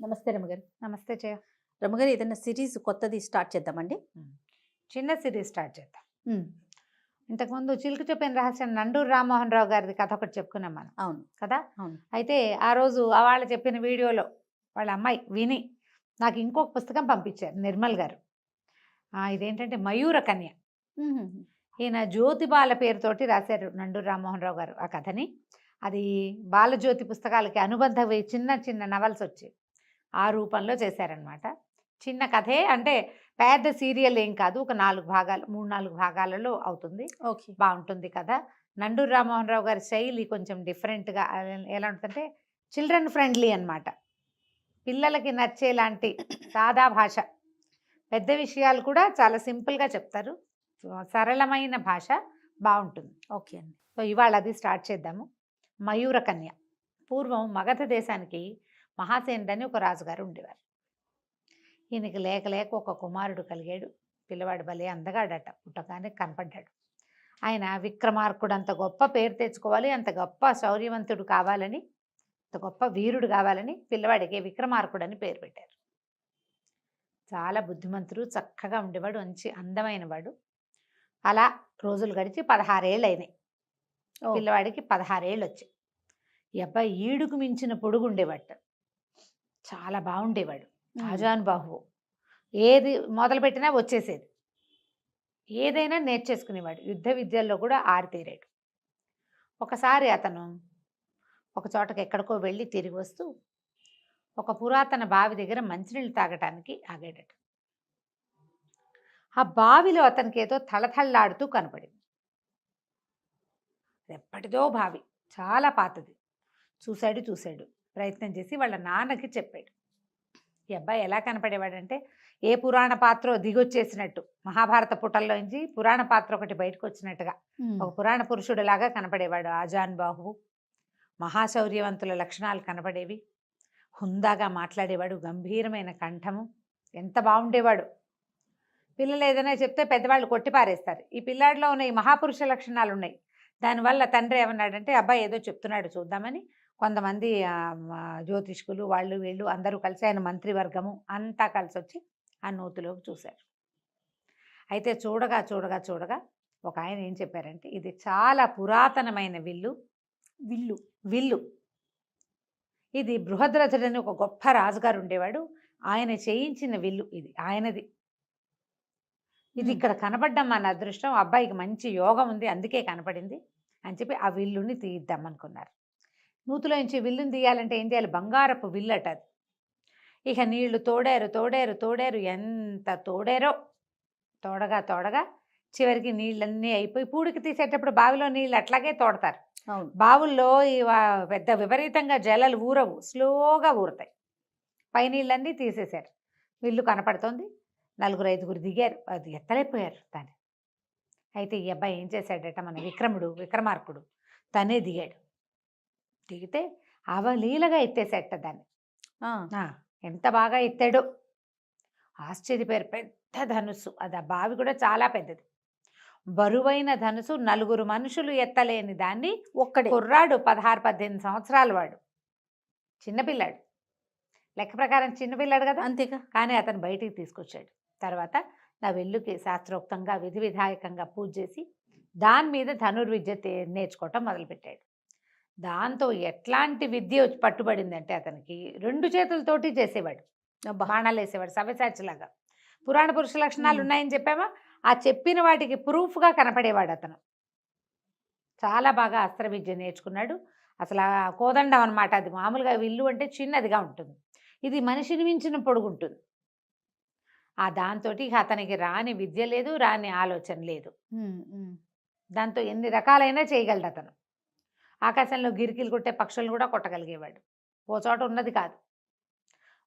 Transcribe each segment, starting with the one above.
నమస్తే రమగారు. నమస్తే జయ. రమగారు, ఏదైనా సిరీస్ కొత్తది స్టార్ట్ చేద్దామండి? చిన్న సిరీస్ స్టార్ట్ చేద్దాం. హ్మ్. ఇంతకుముందు చిలుకు చెప్పిన రహస్యం నండూరు రామ్మోహన్ రావు గారిది కథ ఒకటి చెప్పుకున్నాం మనం అవును. కదా. అవును. అయితే ఆ రోజు వాళ్ళు చెప్పిన వీడియోలో వాళ్ళ అమ్మాయి విని నాకు ఇంకొక పుస్తకం పంపించారు నిర్మల్ గారు. ఇదేంటంటే మయూర కన్య. హుహుహు. ఈయన జ్యోతిబాల పేరుతోటి రాశారు నండూరు రామ్మోహన్ రావు గారు ఆ కథని. అది బాలజ్యోతి పుస్తకాలకి అనుబంధమై చిన్న చిన్న నవల్స్ వచ్చాయి. ఆ రూపంలో చేశారనమాట. చిన్న కథే, అంటే పెద్ద సీరియల్ ఏం కాదు. ఒక 4 భాగాలు 3-4 భాగాలలో అవుతుంది. ఓకే. బాగుంటుంది కథ. నండూరు రామ్మోహన్ రావు గారి శైలి కొంచెం డిఫరెంట్గా ఎలా ఉంటుందంటే చిల్డ్రన్ ఫ్రెండ్లీ అనమాట. పిల్లలకి నచ్చేలాంటి సాదా భాష. పెద్ద విషయాలు కూడా చాలా సింపుల్గా చెప్తారు. సరళమైన భాష బాగుంటుంది. ఓకే అండి. సో ఇవాళ అది స్టార్ట్ చేద్దాము. మయూర కన్య. పూర్వం మగధ దేశానికి మహాసేనుడు అని ఒక రాజుగారు ఉండేవారు. ఈయనకి లేక లేక ఒక కుమారుడు కలిగాడు. పిల్లవాడు భలే అందగాడట. పుట్టగానే కనపడ్డాడు. ఆయన విక్రమార్కుడు, అంత గొప్ప పేరు తెచ్చుకోవాలి, అంత గొప్ప శౌర్యవంతుడు కావాలని, అంత గొప్ప వీరుడు కావాలని పిల్లవాడికి విక్రమార్కుడు అని పేరు పెట్టారు. చాలా బుద్ధిమంతుడు, చక్కగా ఉండేవాడు, మంచి అందమైన వాడు. అలా రోజులు గడిచి 16 ఏళ్ళు అయినాయి. పిల్లవాడికి 16 ఏళ్ళు వచ్చాయి. ఈ అబ్బాయి ఈడుకు మించిన పొడుగు ఉండేవాడు. చాలా బాగుండేవాడు. ఆజానుబాహువు. ఏది మొదలుపెట్టినా వచ్చేసేది. ఏదైనా నేర్చేసుకునేవాడు. యుద్ధ విద్యల్లో కూడా ఆరితేరాడు. ఒకసారి అతను ఒక చోటకి ఎక్కడికో వెళ్ళి తిరిగి వస్తూ ఒక పురాతన బావి దగ్గర మంచినీళ్ళు తాగటానికి ఆగాడట. ఆ బావిలో అతనికి ఏదో తళతళలాడుతూ కనపడింది. ఎప్పటిదో బావి, చాలా పాతది. చూశాడు. ప్రయత్నం చేసి వాళ్ళ నాన్నకి చెప్పాడు. ఈ అబ్బాయి ఎలా కనపడేవాడంటే ఏ పురాణ పాత్ర దిగొచ్చేసినట్టు, మహాభారత పుటల్లోంచి పురాణ పాత్ర ఒకటి బయటకు వచ్చినట్టుగా ఒక పురాణ పురుషుడిలాగా కనపడేవాడు. ఆజానుబాహువు, మహాశౌర్యవంతుల లక్షణాలు కనపడేవి. హుందాగా మాట్లాడేవాడు, గంభీరమైన కంఠము. ఎంత బాగుండేవాడు. పిల్లలు ఏదైనా చెప్తే పెద్దవాళ్ళు కొట్టిపారేస్తారు. ఈ పిల్లాడిలో ఉన్న ఈ మహాపురుష లక్షణాలు ఉన్నాయి. దానివల్ల తండ్రి ఏమన్నాడంటే అబ్బాయి ఏదో చెప్తున్నాడు చూద్దామని కొంతమంది జ్యోతిష్కులు వాళ్ళు వీళ్ళు అందరూ కలిసి, ఆయన మంత్రివర్గము అంతా కలిసి వచ్చి ఆ నూతిలోకి చూశారు. అయితే చూడగా ఒక ఆయన ఏం చెప్పారంటే ఇది చాలా పురాతనమైన విల్లు. ఇది బృహద్రథుడని ఒక గొప్ప రాజుగారు ఉండేవాడు. ఆయన చేయించిన విల్లు ఇది, ఆయనది. ఇది ఇక్కడ కనపడ్డం మన అదృష్టం. అబ్బాయికి మంచి యోగం ఉంది, అందుకే కనపడింది అని చెప్పి ఆ విల్లుని తీయిద్దాం అనుకున్నారు. నూతిలో నుంచి విల్లుని తీయాలంటే ఏం చేయాలి? బంగారపు విల్లట అది. ఇక నీళ్లు తోడారు. ఎంత తోడారో. తోడగా చివరికి నీళ్ళన్నీ అయిపోయి, పూడికి తీసేటప్పుడు బావిలో నీళ్ళు అట్లాగే తోడతారు. బావుల్లో పెద్ద విపరీతంగా జలాలు ఊరవు, స్లోగా ఊరుతాయి. పై నీళ్ళన్నీ తీసేశారు. విల్లు కనపడుతోంది. 4-5 దిగారు. అది ఎత్తలేకపోయారు దాన్ని. అయితే ఈ అబ్బాయి ఏం చేశాడట, మన విక్రమార్కుడు తనే దిగాడు. దిగితే అవలీలగా ఎత్తేసేట దాన్ని. ఎంత బాగా ఎత్తాడో. ఆశ్చర్యపోయారు. పెద్ద ధనుస్సు అది. ఆ బావి కూడా చాలా పెద్దది. బరువైన ధనుసు, 4 మనుషులు ఎత్తలేని దాన్ని ఒక్కడే కుర్రాడు, 16-18 సంవత్సరాల వాడు, చిన్నపిల్లాడు. లెక్క ప్రకారం చిన్నపిల్లాడు కదా, అంతేగా. కానీ అతను బయటికి తీసుకొచ్చాడు. తర్వాత నా వెల్లుకి శాస్త్రోక్తంగా విధి విధాయకంగా పూజ చేసి దాని మీద ధనుర్విద్య నేర్చుకోవటం మొదలుపెట్టాడు. దాంతో ఎట్లాంటి విద్య పట్టుబడిందంటే అతనికి 2 చేతులతోటి చేసేవాడు. బాణాలు వేసేవాడు, సవ్యసాచిలాగా. పురాణ పురుష లక్షణాలు ఉన్నాయని చెప్పామా, ఆ చెప్పిన వాటికి ప్రూఫ్గా కనపడేవాడు అతను. చాలా బాగా అస్త్ర విద్య నేర్చుకున్నాడు. అసలు ఆ కోదండం అనమాట. అది మామూలుగా విల్లు అంటే చిన్నదిగా ఉంటుంది, ఇది మనిషిని మించిన పొడుగుంటుంది. దాంతో అతనికి రాని విద్య లేదు, రాని ఆలోచన లేదు. దాంతో ఎన్ని రకాలైనా చేయగలడు అతను. ఆకాశంలో గిరికీలు కొట్టే పక్షులను కూడా కొట్టగలిగేవాడు. ఓ చోట ఉన్నది కాదు,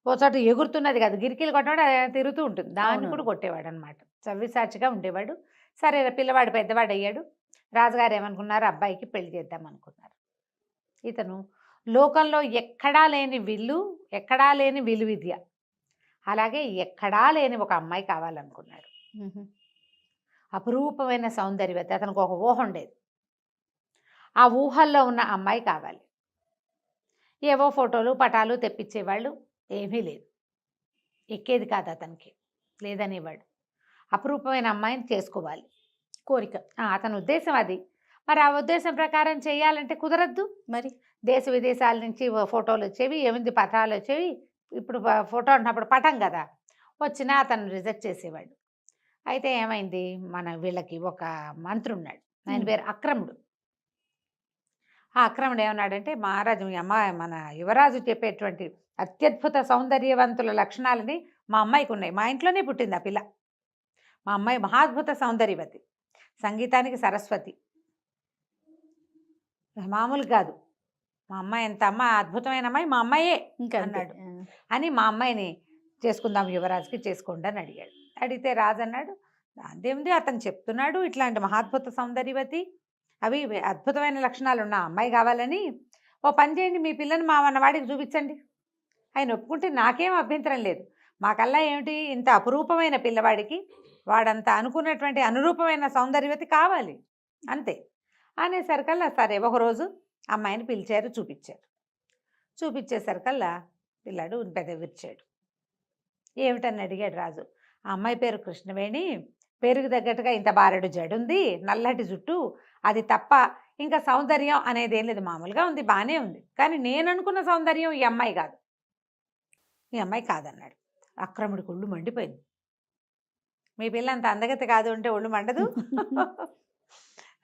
ఓ చోట ఎగురుతున్నది కాదు, గిరికీలు కొట్టవాడు తిరుగుతూ ఉంటుంది, దాన్ని కూడా కొట్టేవాడు అనమాట. సవ్యసాచిగా ఉండేవాడు. సరే, పిల్లవాడు పెద్దవాడు అయ్యాడు. రాజుగారు ఏమనుకున్నారు, అబ్బాయికి పెళ్లి చేద్దాం అనుకున్నారు. ఇతను లోకంలో ఎక్కడా లేని విలు విద్య, అలాగే ఎక్కడా లేని ఒక అమ్మాయి కావాలనుకున్నాడు. అపురూపమైన సౌందర్యవతి. అతనికి ఒక ఊహ ఉండేది, ఆ ఊహల్లో ఉన్న అమ్మాయి కావాలి. ఏవో ఫోటోలు పటాలు తెప్పించేవాళ్ళు. ఏమీ లేదు, ఎక్కేది కాదు అతనికి, లేదనేవాడు. అపురూపమైన అమ్మాయిని చేసుకోవాలి, కోరిక. అతని ఉద్దేశం అది. మరి ఆ ఉద్దేశం ప్రకారం చేయాలంటే కుదరద్దు. మరి దేశ విదేశాల నుంచి ఫోటోలు వచ్చేవి, ఏమింది పటాలు వచ్చేవి. ఇప్పుడు ఫోటో అంటున్నప్పుడు పటం కదా, వచ్చినా అతను రిజెక్ట్ చేసేవాడు. అయితే ఏమైంది, మన వీళ్ళకి ఒక మంత్రి ఉన్నాడు, ఆయన పేరు అక్రముడు. ఆ అక్రముడు ఏమన్నాడంటే, మహారాజు మీ అమ్మాయి, మన యువరాజు చెప్పేటువంటి అత్యద్భుత సౌందర్యవంతుల లక్షణాలని మా అమ్మాయికి ఉన్నాయి. మా ఇంట్లోనే పుట్టింది ఆ పిల్ల. మా అమ్మాయి మహాద్భుత సౌందర్యవతి, సంగీతానికి సరస్వతి, మామూలు కాదు. మా అమ్మాయి ఎంత అద్భుతమైన అమ్మాయి, మా అమ్మాయే ఇంకా అన్నాడు. అని మా అమ్మాయిని చేసుకుందాం యువరాజుకి, చేసుకోండి అని అడిగాడు. అడిగితే రాజు అన్నాడు, అదేమిటి అతను చెప్తున్నాడు ఇట్లాంటి మహాద్భుత సౌందర్యవతి, అవి అద్భుతమైన లక్షణాలు ఉన్న అమ్మాయి కావాలని, ఓ పని చేయండి, మీ పిల్లని మా అన్నవాడికి చూపించండి. ఆయన ఒప్పుకుంటే నాకేం అభ్యంతరం లేదు. మాకల్లా ఏమిటి, ఇంత అపురూపమైన పిల్లవాడికి వాడంతా అనుకున్నటువంటి అనురూపమైన సౌందర్యవతి కావాలి అంతే అనేసరికల్లా సరే ఒకరోజు అమ్మాయిని పిలిచారు, చూపించారు. చూపించేసరికల్లా పిల్లాడు పెద్ద విరిచాడు. ఏమిటని అడిగాడు రాజు. ఆ అమ్మాయి పేరు కృష్ణవేణి, పేరుకు తగ్గట్టుగా ఇంత బారెడు జడుంది, నల్లటి జుట్టు, అది తప్ప ఇంకా సౌందర్యం అనేది ఏం లేదు, మామూలుగా ఉంది, బాగానే ఉంది. కానీ నేను అనుకున్న సౌందర్యం ఈ అమ్మాయి కాదు, ఈ అమ్మాయి కాదన్నాడు. అక్రముడికి ఒళ్ళు మండిపోయింది. మీ పిల్ల అంత అందగతి కాదు అంటే ఒళ్ళు మండదు?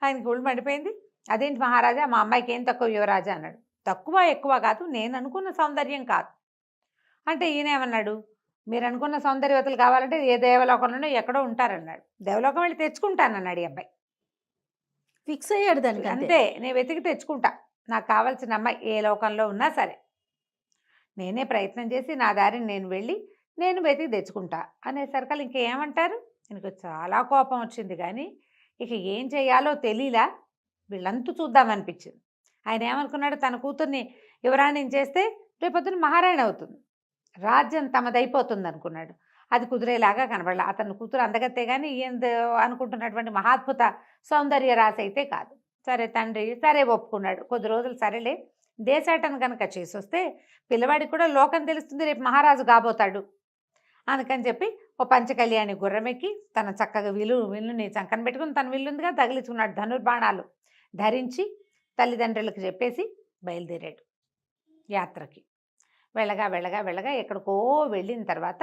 ఆయనకి ఒళ్ళు మండిపోయింది. అదేంటి మహారాజా, మా అమ్మాయికి ఏం తక్కువ యువరాజా అన్నాడు. తక్కువ ఎక్కువ కాదు, నేను అనుకున్న సౌందర్యం కాదు అంటే ఈయన ఏమన్నాడు, మీరు అనుకున్న సౌందర్యవతులు కావాలంటే ఏ దేవలోకంలోనో ఎక్కడో ఉంటారన్నాడు. దేవలోకం వెళ్ళి తెచ్చుకుంటానన్నాడు ఈ అబ్బాయి. ఫిక్స్ అయ్యాడు దానికి. అంతే, నేను వెతికి తెచ్చుకుంటా, నాకు కావాల్సిన అమ్మాయి ఏ లోకంలో ఉన్నా సరే నేనే ప్రయత్నం చేసి నా దారిని నేను వెళ్ళి నేను వెతికి తెచ్చుకుంటా అనేసరికి ఇంకేమంటారు. எனக்கு చాలా కోపం వచ్చింది, కానీ ఇక ఏం చేయాలో తెలియలా, వీళ్ళంతూ చూద్దామనిపించింది. ఆయన ఏమనుకున్నాడు, తన కూతుర్ని యువరాణిని చేస్తే రేపొద్దున మహారాణి అవుతుంది, రాజ్యం తమదైపోతుంది అనుకున్నాడు. అది కుదిరేలాగా కనబడలే. అతని కూతురు అందగత్తే కానీ ఈయన అనుకుంటున్నటువంటి మహాద్భుత సౌందర్య రాశి అయితే కాదు. సరే తండ్రి సరే ఒప్పుకున్నాడు. కొద్ది రోజులు సరేలే, దేశాటన కనుక చేసి వస్తే పిల్లవాడికి కూడా లోకం తెలుస్తుంది, రేపు మహారాజు కాబోతాడు అందుకని చెప్పి ఓ పంచకళ్యాణి గుర్రమెక్కి తన చక్కగా విల్లుని చంకన పెట్టుకుని, తన విల్లుందిగా తగిలించుకున్నాడు, ధనుర్బాణాలు ధరించి తల్లిదండ్రులకు చెప్పేసి బయలుదేరాడు యాత్రకి. వెళ్ళగా వెళ్ళగా వెళ్ళగా ఎక్కడికో వెళ్ళిన తర్వాత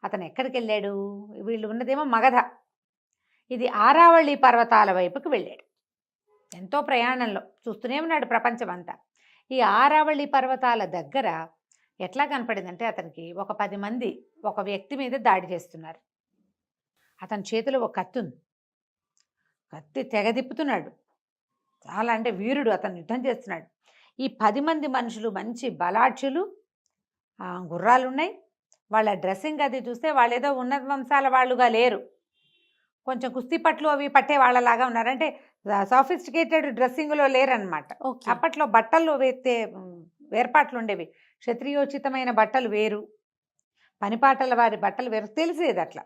అతను ఎక్కడికి వెళ్ళాడు, వీళ్ళు ఉన్నదేమో మగధ, ఇది ఆరావళి పర్వతాల వైపుకి వెళ్ళాడు. ఎంతో ప్రయాణంలో చూస్తూనే ఉన్నాడు ప్రపంచం అంతా. ఈ ఆరావళి పర్వతాల దగ్గర ఎట్లా కనపడిందంటే అతనికి ఒక 10 మంది ఒక వ్యక్తి మీద దాడి చేస్తున్నారు. అతని చేతిలో ఒక కత్తి ఉంది, కత్తి తెగదిప్పుతున్నాడు, చాలా అంటే వీరుడు, అతను యుద్ధం చేస్తున్నాడు. ఈ 10 మంది మనుషులు మంచి బలాఢ్యులు, గుర్రాలు ఉన్నాయి. వాళ్ళ డ్రెస్సింగ్ అది చూస్తే వాళ్ళు ఏదో ఉన్నత వంశాల వాళ్ళుగా లేరు, కొంచెం కుస్తీ పట్లు అవి పట్టే వాళ్ళలాగా ఉన్నారు. అంటే సాఫిస్టికేటెడ్ డ్రెస్సింగ్లో లేరనమాట. అప్పట్లో బట్టల్లో వేర్పాట్లు ఉండేవి, క్షత్రియోచితమైన బట్టలు వేరు, పనిపాటల వారి బట్టలు వేరు, తెలిసేది అట్లా.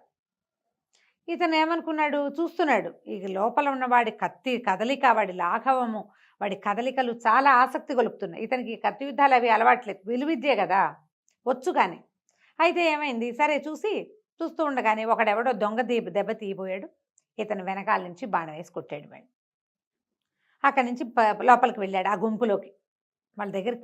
ఇతను ఏమనుకున్నాడు, చూస్తున్నాడు ఈ లోపల ఉన్నవాడి కత్తి కదలిక, వాడి లాఘవము, వాడి కదలికలు చాలా ఆసక్తి గొలుపుతున్నాయి. ఇతనికి కత్తి యుద్ధాలు అవి అలవాట్లేదు, విలువిద్యే కదా వచ్చు. కానీ అయితే ఏమైంది, సరే చూస్తూ ఉండగానే ఒకడెవడో దొంగ దెబ్బ తీయబోయాడు. ఇతను వెనకాల నుంచి బాణం వేసి కొట్టాడు. వాడు అక్కడి నుంచి లోపలికి వెళ్ళాడు, ఆ గుంపులోకి వాళ్ళ దగ్గరికి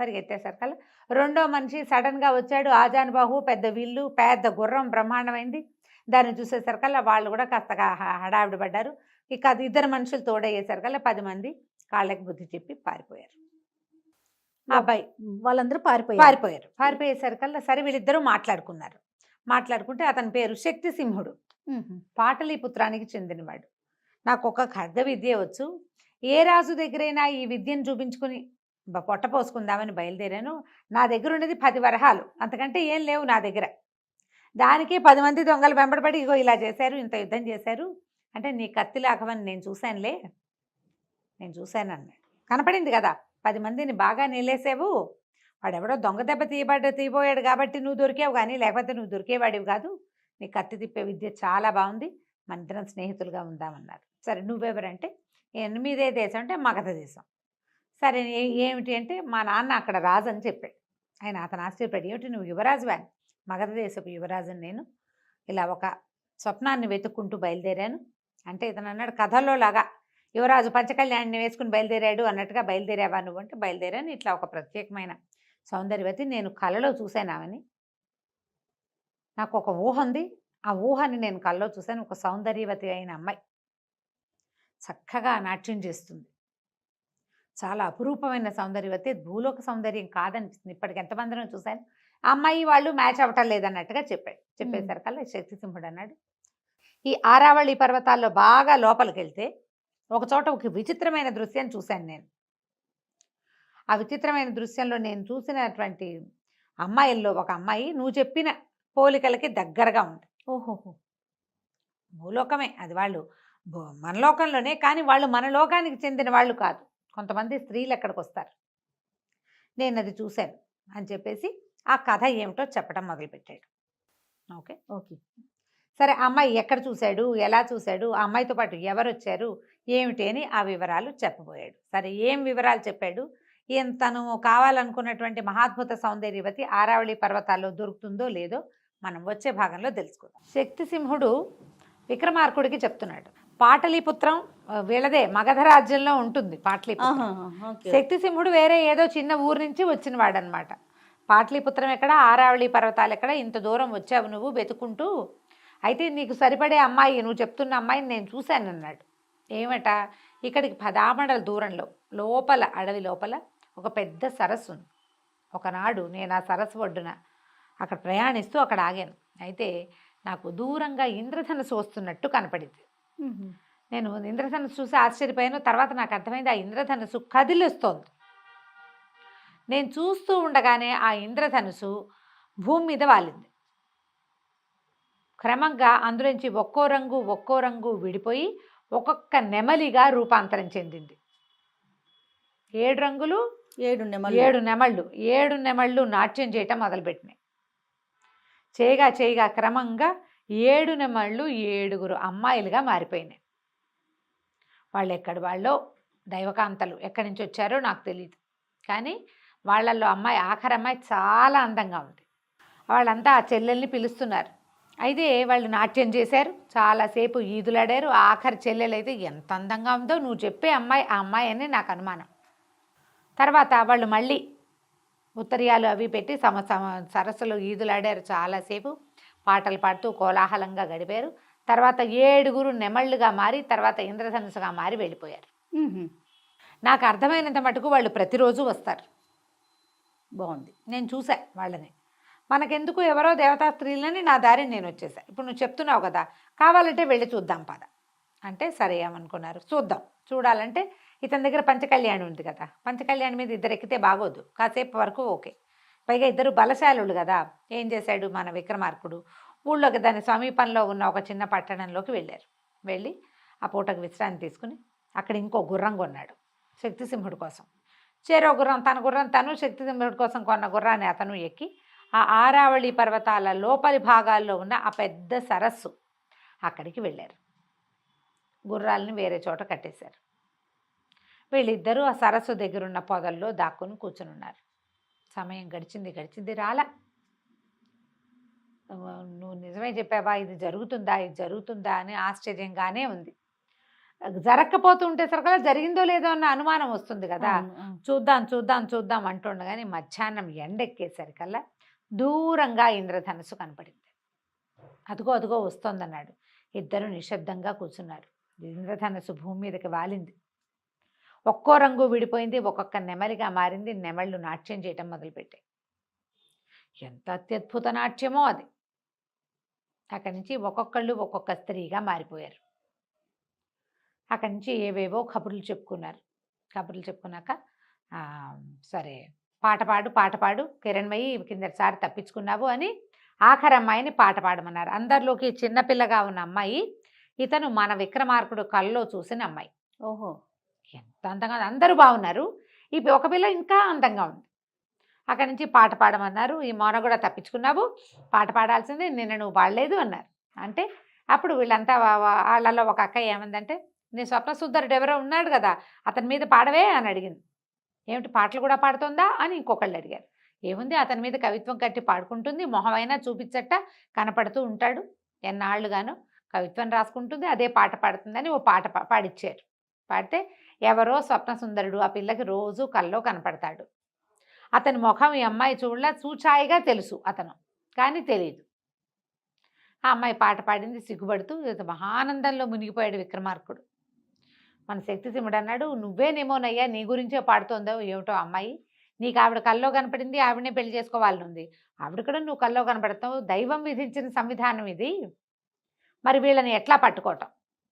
పరిగెత్తేసరికల్లా రెండో మనిషి సడన్గా వచ్చాడు. ఆజానుబాహు, పెద్ద విల్లు, పెద్ద గుర్రం, బ్రహ్మాండమైంది. దాన్ని చూసేసరికల్లా వాళ్ళు కూడా కాస్తగా హడావిడి పడ్డారు. ఇక అది 2 మనుషులు తోడయ్యేసరికల్లా 10 మంది కాళ్ళకి బుద్ధి చెప్పి పారిపోయారు. ఆ అబ్బాయి వాళ్ళందరూ పారిపోయేసరికల్లా సరే వీళ్ళిద్దరూ మాట్లాడుకుంటే అతని పేరు శక్తి సింహుడు, పాటలీపుత్రానికి చెందినవాడు. నాకు ఒక ఖడ్గ విద్య వచ్చు, ఏ రాజు దగ్గరైనా ఈ విద్యను చూపించుకుని పొట్ట పోసుకుందామని బయలుదేరాను. నా దగ్గర ఉన్నది 10 వరహాలు, అంతకంటే ఏం లేవు నా దగ్గర. దానికే 10 మంది దొంగలు వెంబడబడి ఇగో ఇలా చేశారు, ఇంత యుద్ధం చేశారు అంటే నీ కత్తి లాఘవని నేను చూశాను అన్నాడు. కనపడింది కదా 10 మందిని బాగా నిలేసావు, వాడెవడో దొంగ దెబ్బ తీయబోయాడు కాబట్టి నువ్వు దొరికావు, కానీ లేకపోతే నువ్వు దొరికేవాడివి కాదు. నీ కత్తి తిప్పే విద్య చాలా బాగుంది, మన ఇద్దరం స్నేహితులుగా ఉందామన్నారు. సరే నువ్వెవరంటే, 8వ దేశం అంటే మగధ దేశం. సరే ఏమిటి అంటే, మా నాన్న అక్కడ రాజు అని చెప్పాడు. అతను ఆశ్చర్యపడి, ఏమిటి నువ్వు యువరాజువా? మగధ దేశపు యువరాజుని నేను, ఇలా ఒక స్వప్నాన్ని వెతుక్కుంటూ బయలుదేరాను అంటే ఇతను అన్నాడు కథలో లాగా యువరాజు పంచకళ్యాణిని వేసుకుని బయలుదేరాడు అన్నట్టుగా, బయలుదేరావా నువ్వు అంటే బయలుదేరాను, ఇట్లా ఒక ప్రత్యేకమైన సౌందర్యవతి నేను కలలో చూశానామని, నాకు ఒక ఊహ ఉంది, ఆ ఊహని నేను కలలో చూశాను, ఒక సౌందర్యవతి అయిన అమ్మాయి చక్కగా నాట్యం చేస్తుంది, చాలా అపురూపమైన సౌందర్యవతి, భూలోక సౌందర్యం కాదనిపిస్తుంది, ఇప్పటికి ఎంతమందినో చూశాను, ఆ అమ్మాయి వాళ్ళు మ్యాచ్ అవ్వటం లేదన్నట్టుగా చెప్పేసరికల్లా శక్తిసింహుడు అన్నాడు, ఈ ఆరావళి పర్వతాల్లో బాగా లోపలికి వెళ్తే ఒక చోట ఒక విచిత్రమైన దృశ్యం చూశాను నేను. ఆ విచిత్రమైన దృశ్యంలో నేను చూసినటువంటి అమ్మాయిల్లో ఒక అమ్మాయి నువ్వు చెప్పిన పోలికలకి దగ్గరగా ఉంది. ఓహోహో. భూలోకమే అది, వాళ్ళు మన లోకంలోనే, కానీ వాళ్ళు మన లోకానికి చెందిన వాళ్ళు కాదు, కొంతమంది స్త్రీలు ఎక్కడికి వస్తారు, నేను అది చూశాను అని చెప్పేసి ఆ కథ ఏమిటో చెప్పడం మొదలుపెట్టాడు. Okay okay. సరే, ఆ అమ్మాయి ఎక్కడ చూశాడు, ఎలా చూశాడు, ఆ అమ్మాయితో పాటు ఎవరు వచ్చారు ఏమిటి అని ఆ వివరాలు చెప్పబోయాడు. సరే, ఏం వివరాలు చెప్పాడు, తను కావాలనుకున్నటువంటి మహాద్భుత సౌందర్యవతి ఆరావళి పర్వతాల్లో దొరుకుతుందో లేదో మనం వచ్చే భాగంలో తెలుసుకుందాం. శక్తిసింహుడు విక్రమార్కుడికి చెప్తున్నాడు, పాటలీపుత్రం వీళ్ళదే మగధ రాజ్యంలో ఉంటుంది పాటలీపుత్రం. శక్తిసింహుడు వేరే ఏదో చిన్న ఊరు నుంచి వచ్చిన వాడనమాట. పాటలీపుత్రం ఎక్కడ, ఆరావళి పర్వతాలు ఎక్కడ, ఇంత దూరం వచ్చావు నువ్వు వెతుకుంటూ, అయితే నీకు సరిపడే అమ్మాయి, నువ్వు చెప్తున్న అమ్మాయిని నేను చూశాను అన్నాడు. ఏమట, ఇక్కడికి 10 ఆమడల దూరంలో లోపల అడవి లోపల ఒక పెద్ద సరస్సు ఉంది. ఒకనాడు నేను ఆ సరస్సు ఒడ్డున అక్కడ ప్రయాణిస్తూ అక్కడ ఆగాను. అయితే నాకు దూరంగా ఇంద్రధనుసు వస్తున్నట్టు కనపడింది. నేను ఇంద్రధనుసు చూసి ఆశ్చర్యపోయాను. తర్వాత నాకు అర్థమైంది, ఆ ఇంద్రధనుసు కదిలిస్తోంది. నేను చూస్తూ ఉండగానే ఆ ఇంద్రధనుసు భూమి మీద వాలింది. క్రమంగా అందులోంచి ఒక్కో రంగు విడిపోయి ఒక్కొక్క నెమలిగా రూపాంతరం చెందింది. 7 రంగులు 7 నెమళ్ళు నాట్యం చేయటం మొదలుపెట్టినాయి. చేయగా క్రమంగా 7 నెమళ్ళు 7 అమ్మాయిలుగా మారిపోయినాయి. వాళ్ళు ఎక్కడి వాళ్ళో, దైవకాంతలు ఎక్కడి నుంచి వచ్చారో నాకు తెలియదు, కానీ వాళ్ళల్లో ఆఖరి అమ్మాయి చాలా అందంగా ఉంది. వాళ్ళంతా ఆ చెల్లెల్ని పిలుస్తున్నారు. అయితే వాళ్ళు నాట్యం చేశారు, చాలాసేపు ఈదులాడారు. ఆఖరి చెల్లెలైతే ఎంత అందంగా ఉందో, నువ్వు చెప్పే అమ్మాయి ఆ అమ్మాయి అని నాకు అనుమానం. తర్వాత వాళ్ళు మళ్ళీ ఉత్తరీయాలు అవి పెట్టి సరస్సులో ఈదులాడారు, చాలాసేపు పాటలు పాడుతూ కోలాహలంగా గడిపారు. తర్వాత 7 నెమళ్ళుగా మారి తర్వాత ఇంద్రధనుసుగా మారి వెళ్ళిపోయారు. నాకు అర్థమైనంత మటుకు వాళ్ళు ప్రతిరోజు వస్తారు. బాగుంది, నేను చూసా వాళ్ళని. మనకెందుకు, ఎవరో దేవతా స్త్రీలని నా దారిని నేను వచ్చేసా. ఇప్పుడు నువ్వు చెప్తున్నావు కదా, కావాలంటే వెళ్ళి చూద్దాం పద అంటే, సరే ఏమనుకున్నారు, చూద్దాం. చూడాలంటే ఇతని దగ్గర పంచకళ్యాణి ఉంది కదా, పంచకళ్యాణి మీద ఇద్దరు ఎక్కితే బాగోదు, కాసేపు వరకు ఓకే. పైగా ఇద్దరు బలశాలుడు కదా. ఏం చేశాడు మన విక్రమార్కుడు, ఊళ్ళోకి దాని సమీపంలో ఉన్న ఒక చిన్న పట్టణంలోకి వెళ్ళారు. వెళ్ళి ఆ పూటకు విశ్రాంతి తీసుకుని అక్కడ ఇంకో గుర్రం కొన్నాడు శక్తిసింహుడి కోసం. చేరో గుర్రం, తన గుర్రం తను, శక్తిసింహుడి కోసం కొన్న గుర్రాన్ని అతను ఎక్కి ఆ ఆరావళి పర్వతాల లోపలి భాగాల్లో ఉన్న ఆ పెద్ద సరస్సు అక్కడికి వెళ్ళారు. గుర్రాలని వేరే చోట కట్టేశారు. వీళ్ళిద్దరూ ఆ సరస్సు దగ్గరున్న పొదల్లో దాక్కుని కూర్చునున్నారు. సమయం గడిచింది రాలా. నువ్వు నిజమే చెప్పావా, ఇది జరుగుతుందా అని ఆశ్చర్యంగానే ఉంది. జరగకపోతుంటే సరికల్లా జరిగిందో లేదో అన్న అనుమానం వస్తుంది కదా. చూద్దాం అంటుండగానే మధ్యాహ్నం ఎండెక్కేసరికల్లా దూరంగా ఇంద్రధనుసు కనపడింది. అదుగో వస్తోందన్నాడు. ఇద్దరు నిశ్శబ్దంగా కూర్చున్నారు. ఇంద్రధనుసు భూమి మీదకి వాలింది. ఒక్కో రంగు విడిపోయింది, ఒక్కొక్క నెమలిగా మారింది. నెమళ్ళు నాట్యం చేయటం మొదలుపెట్టాయి. ఎంత అత్యద్భుత నాట్యమో అది. అక్కడి నుంచి ఒక్కొక్కళ్ళు ఒక్కొక్క స్త్రీగా మారిపోయారు. అక్కడి నుంచి ఏవేవో కబుర్లు చెప్పుకున్నాక సరే పాట పాడు కిరణ్మయి, కిందసారి తప్పించుకున్నావు అని ఆఖరి అమ్మాయిని పాట పాడమన్నారు. అందరిలోకి చిన్నపిల్లగా ఉన్న అమ్మాయి ఇతను మన విక్రమార్కుడు కల్లో చూసిన అమ్మాయి. ఓహో, ఎంత అందంగా, అందరూ బాగున్నారు. ఈ ఒక పిల్ల ఇంకా అందంగా ఉంది. అక్కడి నుంచి పాట పాడమన్నారు. ఈ మొన కూడా తప్పించుకున్నావు, పాట పాడాల్సిందే, నిన్న నువ్వు పాడలేదు అన్నారు. అంటే అప్పుడు వీళ్ళంతా వాళ్ళలో ఒక అక్క ఏమందంటే, నీ స్వప్నసుందరుడు ఎవరో ఉన్నాడు కదా, అతని మీద పాడవే అని అడిగింది. ఏమిటి పాటలు కూడా పాడుతుందా అని ఇంకొకళ్ళు అడిగారు. ఏముంది, అతని మీద కవిత్వం కట్టి పాడుకుంటుంది, మొహమైనా చూపించట కనపడుతూ ఉంటాడు. ఎన్నాళ్ళుగానో కవిత్వం రాసుకుంటుంది, అదే పాట పాడుతుందని ఓ పాట పాడిచ్చారు. పాడితే ఎవరో స్వప్న సుందరుడు ఆ పిల్లకి రోజు కల్లో కనపడతాడు. అతని ముఖం ఈ అమ్మాయి చూడలా, చూచాయిగా తెలుసు అతను, కానీ తెలియదు. ఆ అమ్మాయి పాట పాడింది, సిగ్గుపడుతూ మహానందంలో మునిగిపోయాడు విక్రమార్కుడు. మన శక్తిసింహుడు అన్నాడు, నువ్వేనేమోనయ్యా, నీ గురించే పాడుతోందో ఏమిటో అమ్మాయి, నీకు ఆవిడ కల్లో కనపడింది, ఆవిడనే పెళ్లి చేసుకోవాలని ఉంది, ఆవిడ కూడా నువ్వు కల్లో కనపడతావు, దైవం విధించిన సంవిధానం ఇది, మరి వీళ్ళని ఎట్లా పట్టుకోవటం,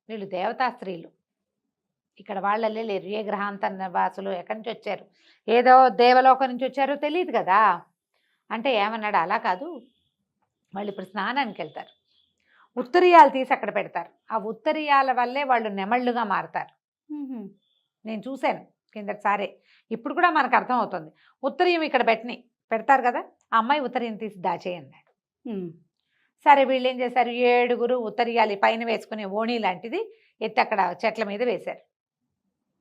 వీళ్ళు దేవతా స్త్రీలు, ఇక్కడ వాళ్ళే లేరు, ఏ గ్రహాంత వాసులు ఎక్కడి నుంచి వచ్చారు, ఏదో దేవలోకం నుంచి వచ్చారో తెలియదు కదా అంటే ఏమన్నాడు, అలా కాదు, వాళ్ళు ఇప్పుడు స్నానానికి వెళ్తారు, ఉత్తరీయాలు తీసి అక్కడ పెడతారు, ఆ ఉత్తరీయాల వల్లే వాళ్ళు నెమళ్ళుగా మారతారు. నేను చూశాను కిందటిసారే, ఇప్పుడు కూడా మనకు అర్థమవుతుంది. ఉత్తరీయం ఇక్కడ పెడతారు కదా, ఆ అమ్మాయి ఉత్తరీయం తీసి దాచేయన్నాడు. సరే వీళ్ళు ఏం చేశారు, 7 ఉత్తరీయాలు పైన వేసుకునే ఓణి లాంటిది ఎత్తి అక్కడ చెట్ల మీద వేశారు.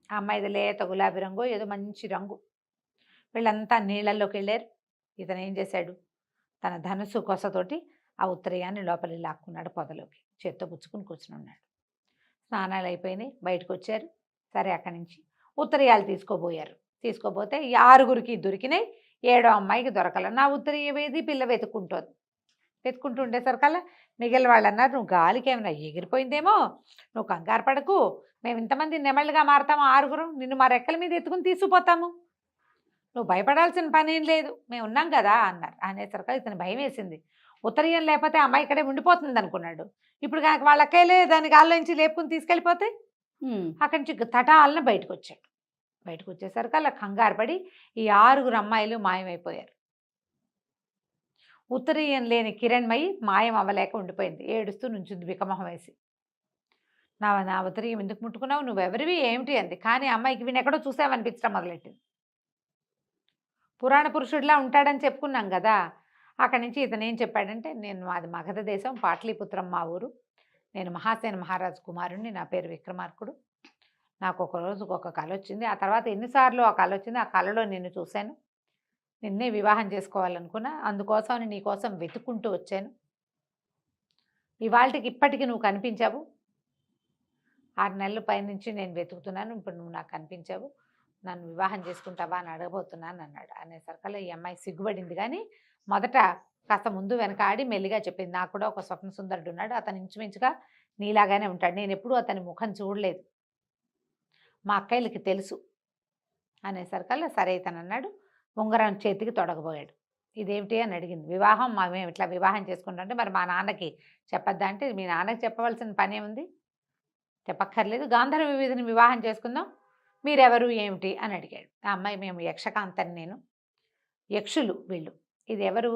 ఆ అమ్మాయిది లేత గులాబీ రంగు, ఏదో మంచి రంగు. వీళ్ళంతా నీళ్ళల్లోకి వెళ్ళారు. ఇతను ఏం చేశాడు, తన ధనుసు కొసతోటి ఆ ఉత్తరీయాన్ని లోపలి లాక్కున్నాడు, పొదలోకి చేత్తో పుచ్చుకుని కూర్చుని ఉన్నాడు. స్నానాలు అయిపోయినాయి, బయటకు వచ్చారు. సరే అక్కడి నుంచి ఉత్తరీయాలు తీసుకోబోతే 6 దొరికినాయి, 7వ అమ్మాయికి దొరకల. నా ఉత్తరీయం ఏది, పిల్ల వెతుక్కుంటూ ఉండేసరికల్లా మిగిలిన వాళ్ళు అన్నారు, నువ్వు గాలికి ఏమైనా ఎగిరిపోయిందేమో, నువ్వు కంగారు పడకు, మేము ఇంతమంది నెమళ్ళుగా మారతాము, 6 నిన్ను మా రెక్కల మీద ఎత్తుకుని తీసుకుపోతాము, నువ్వు భయపడాల్సిన పని ఏం లేదు, మేము ఉన్నాం కదా అన్నారు. అనేసరికి ఇతను భయం వేసింది. ఉత్తరీయం లేకపోతే అమ్మాయి ఇక్కడే ఉండిపోతుంది అనుకున్నాడు. ఇప్పుడు కనుక వాళ్ళ అక్కయ్యలే దాని గాల్లోంచి లేపుకుని తీసుకెళ్ళిపోతే అక్కడి నుంచి తటాలను బయటకు వచ్చాడు. బయటకు వచ్చేసరికి అలా కంగారు పడి ఈ 6 అమ్మాయిలు మాయమైపోయారు. ఉత్తరీయం లేని కిరణ్మయి మాయం అవ్వలేక ఉండిపోయింది, ఏడుస్తూ నుంచుంది బికమొహం వేసి. నా ఉత్తరీయం ఎందుకు ముట్టుకున్నావు, నువ్వెవరివి ఏమిటి అంది. కానీ అమ్మాయికి వీణెక్కడో ఎక్కడో చూసామనిపించడం మొదలెట్టింది. పురాణ పురుషుడిలా ఉంటాడని చెప్పుకున్నాం కదా. అక్కడి నుంచి ఇతను ఏం చెప్పాడంటే, మాది మగధ దేశం, పాటలీపుత్రం మా ఊరు, నేను మహాసేన మహారాజు కుమారుణ్ణి, నా పేరు విక్రమార్కుడు, నాకు ఒక రోజుకు ఒక కళ వచ్చింది, ఆ తర్వాత ఎన్నిసార్లు ఆ కళ వచ్చింది, ఆ కళలో నిన్ను చూశాను, నిన్నే వివాహం చేసుకోవాలనుకున్నా, అందుకోసం నీకోసం వెతుక్కుంటూ వచ్చాను, ఇవాళకి ఇప్పటికీ నువ్వు కనిపించావు, 6 నెలల పైనుంచి నేను వెతుకుతున్నాను, ఇప్పుడు నువ్వు నాకు కనిపించావు, నన్ను వివాహం చేసుకుంటావా అని అడగబోతున్నాను అన్నాడు. అనేసరికల్లా ఈ అమ్మాయి సిగ్గుపడింది, కానీ మొదట కాస్త ముందు వెనక ఆడి మెల్లిగా చెప్పింది, నాకు కూడా ఒక స్వప్న సుందరుడు ఉన్నాడు, అతను ఇంచుమించుగా నీలాగానే ఉంటాడు, నేను ఎప్పుడూ అతని ముఖం చూడలేదు, మా అక్కయ్యలకి తెలుసు. అనేసరికల్లా సరే ఇతను అన్నాడు, ఉంగరం చేతికి తొడగబోయాడు. ఇదేమిటి అని అడిగింది. వివాహం మేము ఇట్లా వివాహం చేసుకుంటామంటే, మరి మా నాన్నకి చెప్పద్దా అంటే, మీ నాన్నకి చెప్పవలసిన పనే ఉంది, చెప్పక్కర్లేదు, గాంధర్వ విధిని వివాహం చేసుకుందాం, మీరెవరు ఏమిటి అని అడిగాడు. ఆ అమ్మాయి, మేము యక్షకాంతని, నేను యక్షులు వీళ్ళు, ఇది ఎవరు,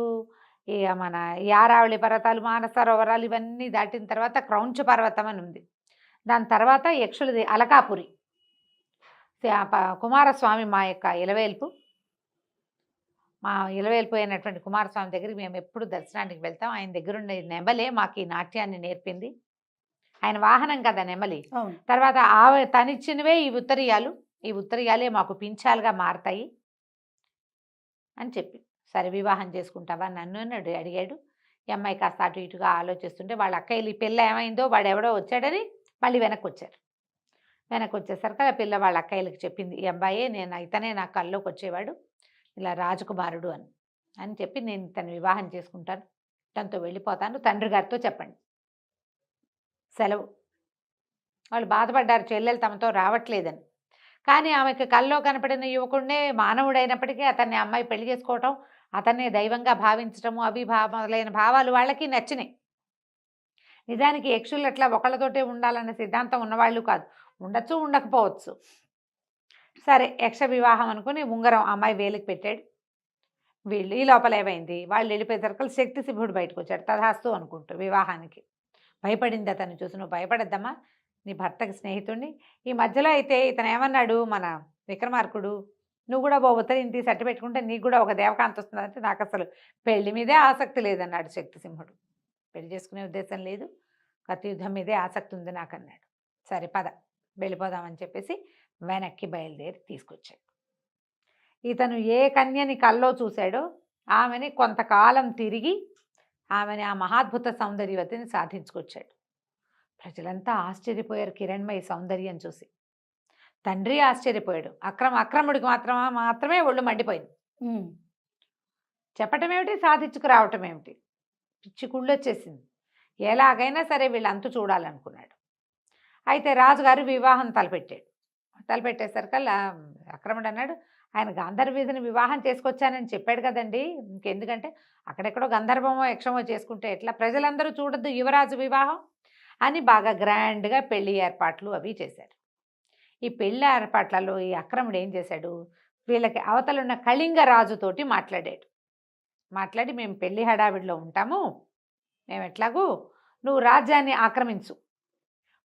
మన యారావళి పర్వతాలు, మానసరోవరాలు ఇవన్నీ దాటిన తర్వాత క్రౌంచ పర్వతం అని ఉంది, దాని తర్వాత యక్షులది అలకాపురి, కుమారస్వామి మా యొక్క ఇలవేల్పు, మా ఇలవేల్పు అయినటువంటి కుమారస్వామి దగ్గరికి మేము ఎప్పుడు దర్శనానికి వెళ్తాం, ఆయన దగ్గరుండే నెమలే మాకు ఈ నాట్యాన్ని నేర్పింది, ఆయన వాహనం కదా నెమలి. తర్వాత తనిచ్చినవే ఈ ఉత్తరీయాలే మాకు పింఛాలుగా మారతాయి అని చెప్పి, సరే వివాహం చేసుకుంటావా నన్ను అని అడిగాడు. ఈ అమ్మాయి కాస్త అటు ఇటుగా ఆలోచిస్తుంటే, వాళ్ళ అక్కయ్యలు ఈ పిల్ల ఏమైందో, వాడు ఎవడో వచ్చాడని మళ్ళీ వెనక్కి వచ్చేసరికి ఆ పిల్ల వాళ్ళ అక్కయ్యలకి చెప్పింది, ఈ అబ్బాయే ఇతనే నా కల్లోకి వచ్చేవాడు, ఇలా రాజకుమారుడు అని చెప్పి, నేను తను వివాహం చేసుకుంటాను, తనతో వెళ్ళిపోతాను, తండ్రి గారితో చెప్పండి, సెలవు. వాళ్ళు బాధపడ్డారు, చెల్లెలు తమతో రావట్లేదని. కానీ ఆమెకు కల్లో కనపడిన యువకుడినే మానవుడైనప్పటికీ అతన్ని అమ్మాయి పెళ్లి చేసుకోవటం, అతన్నే దైవంగా భావించటము, మొదలైన భావాలు వాళ్ళకి నచ్చినాయి. నిజానికి యక్షులు అట్లా ఒకళ్ళతోటే ఉండాలన్న సిద్ధాంతం ఉన్నవాళ్ళు కాదు, ఉండొచ్చు ఉండకపోవచ్చు. సరే యక్ష వివాహం అనుకుని ఉంగరం అమ్మాయి వేలికి పెట్టాడు. వీళ్ళు ఈ లోపల ఏమైంది, వాళ్ళు వెళ్ళిపోయేసరికి శక్తిసింహుడు బయటకు వచ్చాడు, తథాస్తు అనుకుంటూ వివాహానికి. భయపడింది అతను చూసి, నువ్వు భయపడద్దమ్మా, నీ భర్తకి స్నేహితుడిని. ఈ మధ్యలో అయితే ఇతను ఏమన్నాడు, మన విక్రమార్కుడు, నువ్వు కూడా ఉత్తరీయం తీసి అట్టు పెట్టుకుంటే నీకు కూడా ఒక దేవకాంత వస్తుందంటే, నాకు అసలు పెళ్లి మీదే ఆసక్తి లేదన్నాడు శక్తిసింహుడు. పెళ్లి చేసుకునే ఉద్దేశం లేదు, కత్తి యుద్ధం మీదే ఆసక్తి ఉంది నాకు అన్నాడు. సరే పద వెళ్ళిపోదామని చెప్పేసి వెనక్కి బయలుదేరి తీసుకొచ్చాడు. ఇతను ఏ కన్యని కల్లో చూశాడో ఆమెని కొంతకాలం తిరిగి ఆమెని ఆ మహాద్భుత సౌందర్యవతిని సాధించుకొచ్చాడు. ప్రజలంతా ఆశ్చర్యపోయారు కిరణ్మయి సౌందర్యం చూసి. తండ్రి ఆశ్చర్యపోయాడు. అక్రముడికి మాత్రమే ఒళ్ళు మండిపోయింది. చెప్పటం ఏమిటి, సాధించుకురావటం ఏమిటి, పిచ్చి కుళ్ళొచ్చేసింది. ఎలాగైనా సరే వీళ్ళు అంతు చూడాలనుకున్నాడు. అయితే రాజుగారు వివాహం తలపెట్టేసరికల్లా అక్రముడు అన్నాడు, ఆయన గంధర్వీధిని వివాహం చేసుకొచ్చానని చెప్పాడు కదండి, ఇంకెందుకంటే అక్కడెక్కడో గంధర్వమో యక్షమో చేసుకుంటే ఎట్లా, ప్రజలందరూ చూడొద్దు యువరాజు వివాహం అని బాగా గ్రాండ్గా పెళ్లి ఏర్పాట్లు అవి చేశారు. ఈ పెళ్లి ఏర్పాట్లలో ఈ అక్రముడు ఏం చేశాడు, వీళ్ళకి అవతలున్న కళింగ రాజుతోటి మాట్లాడి మేము పెళ్లి హడావిడిలో ఉంటాము, మేము ఎట్లాగూ నువ్వు రాజ్యాన్ని ఆక్రమించు,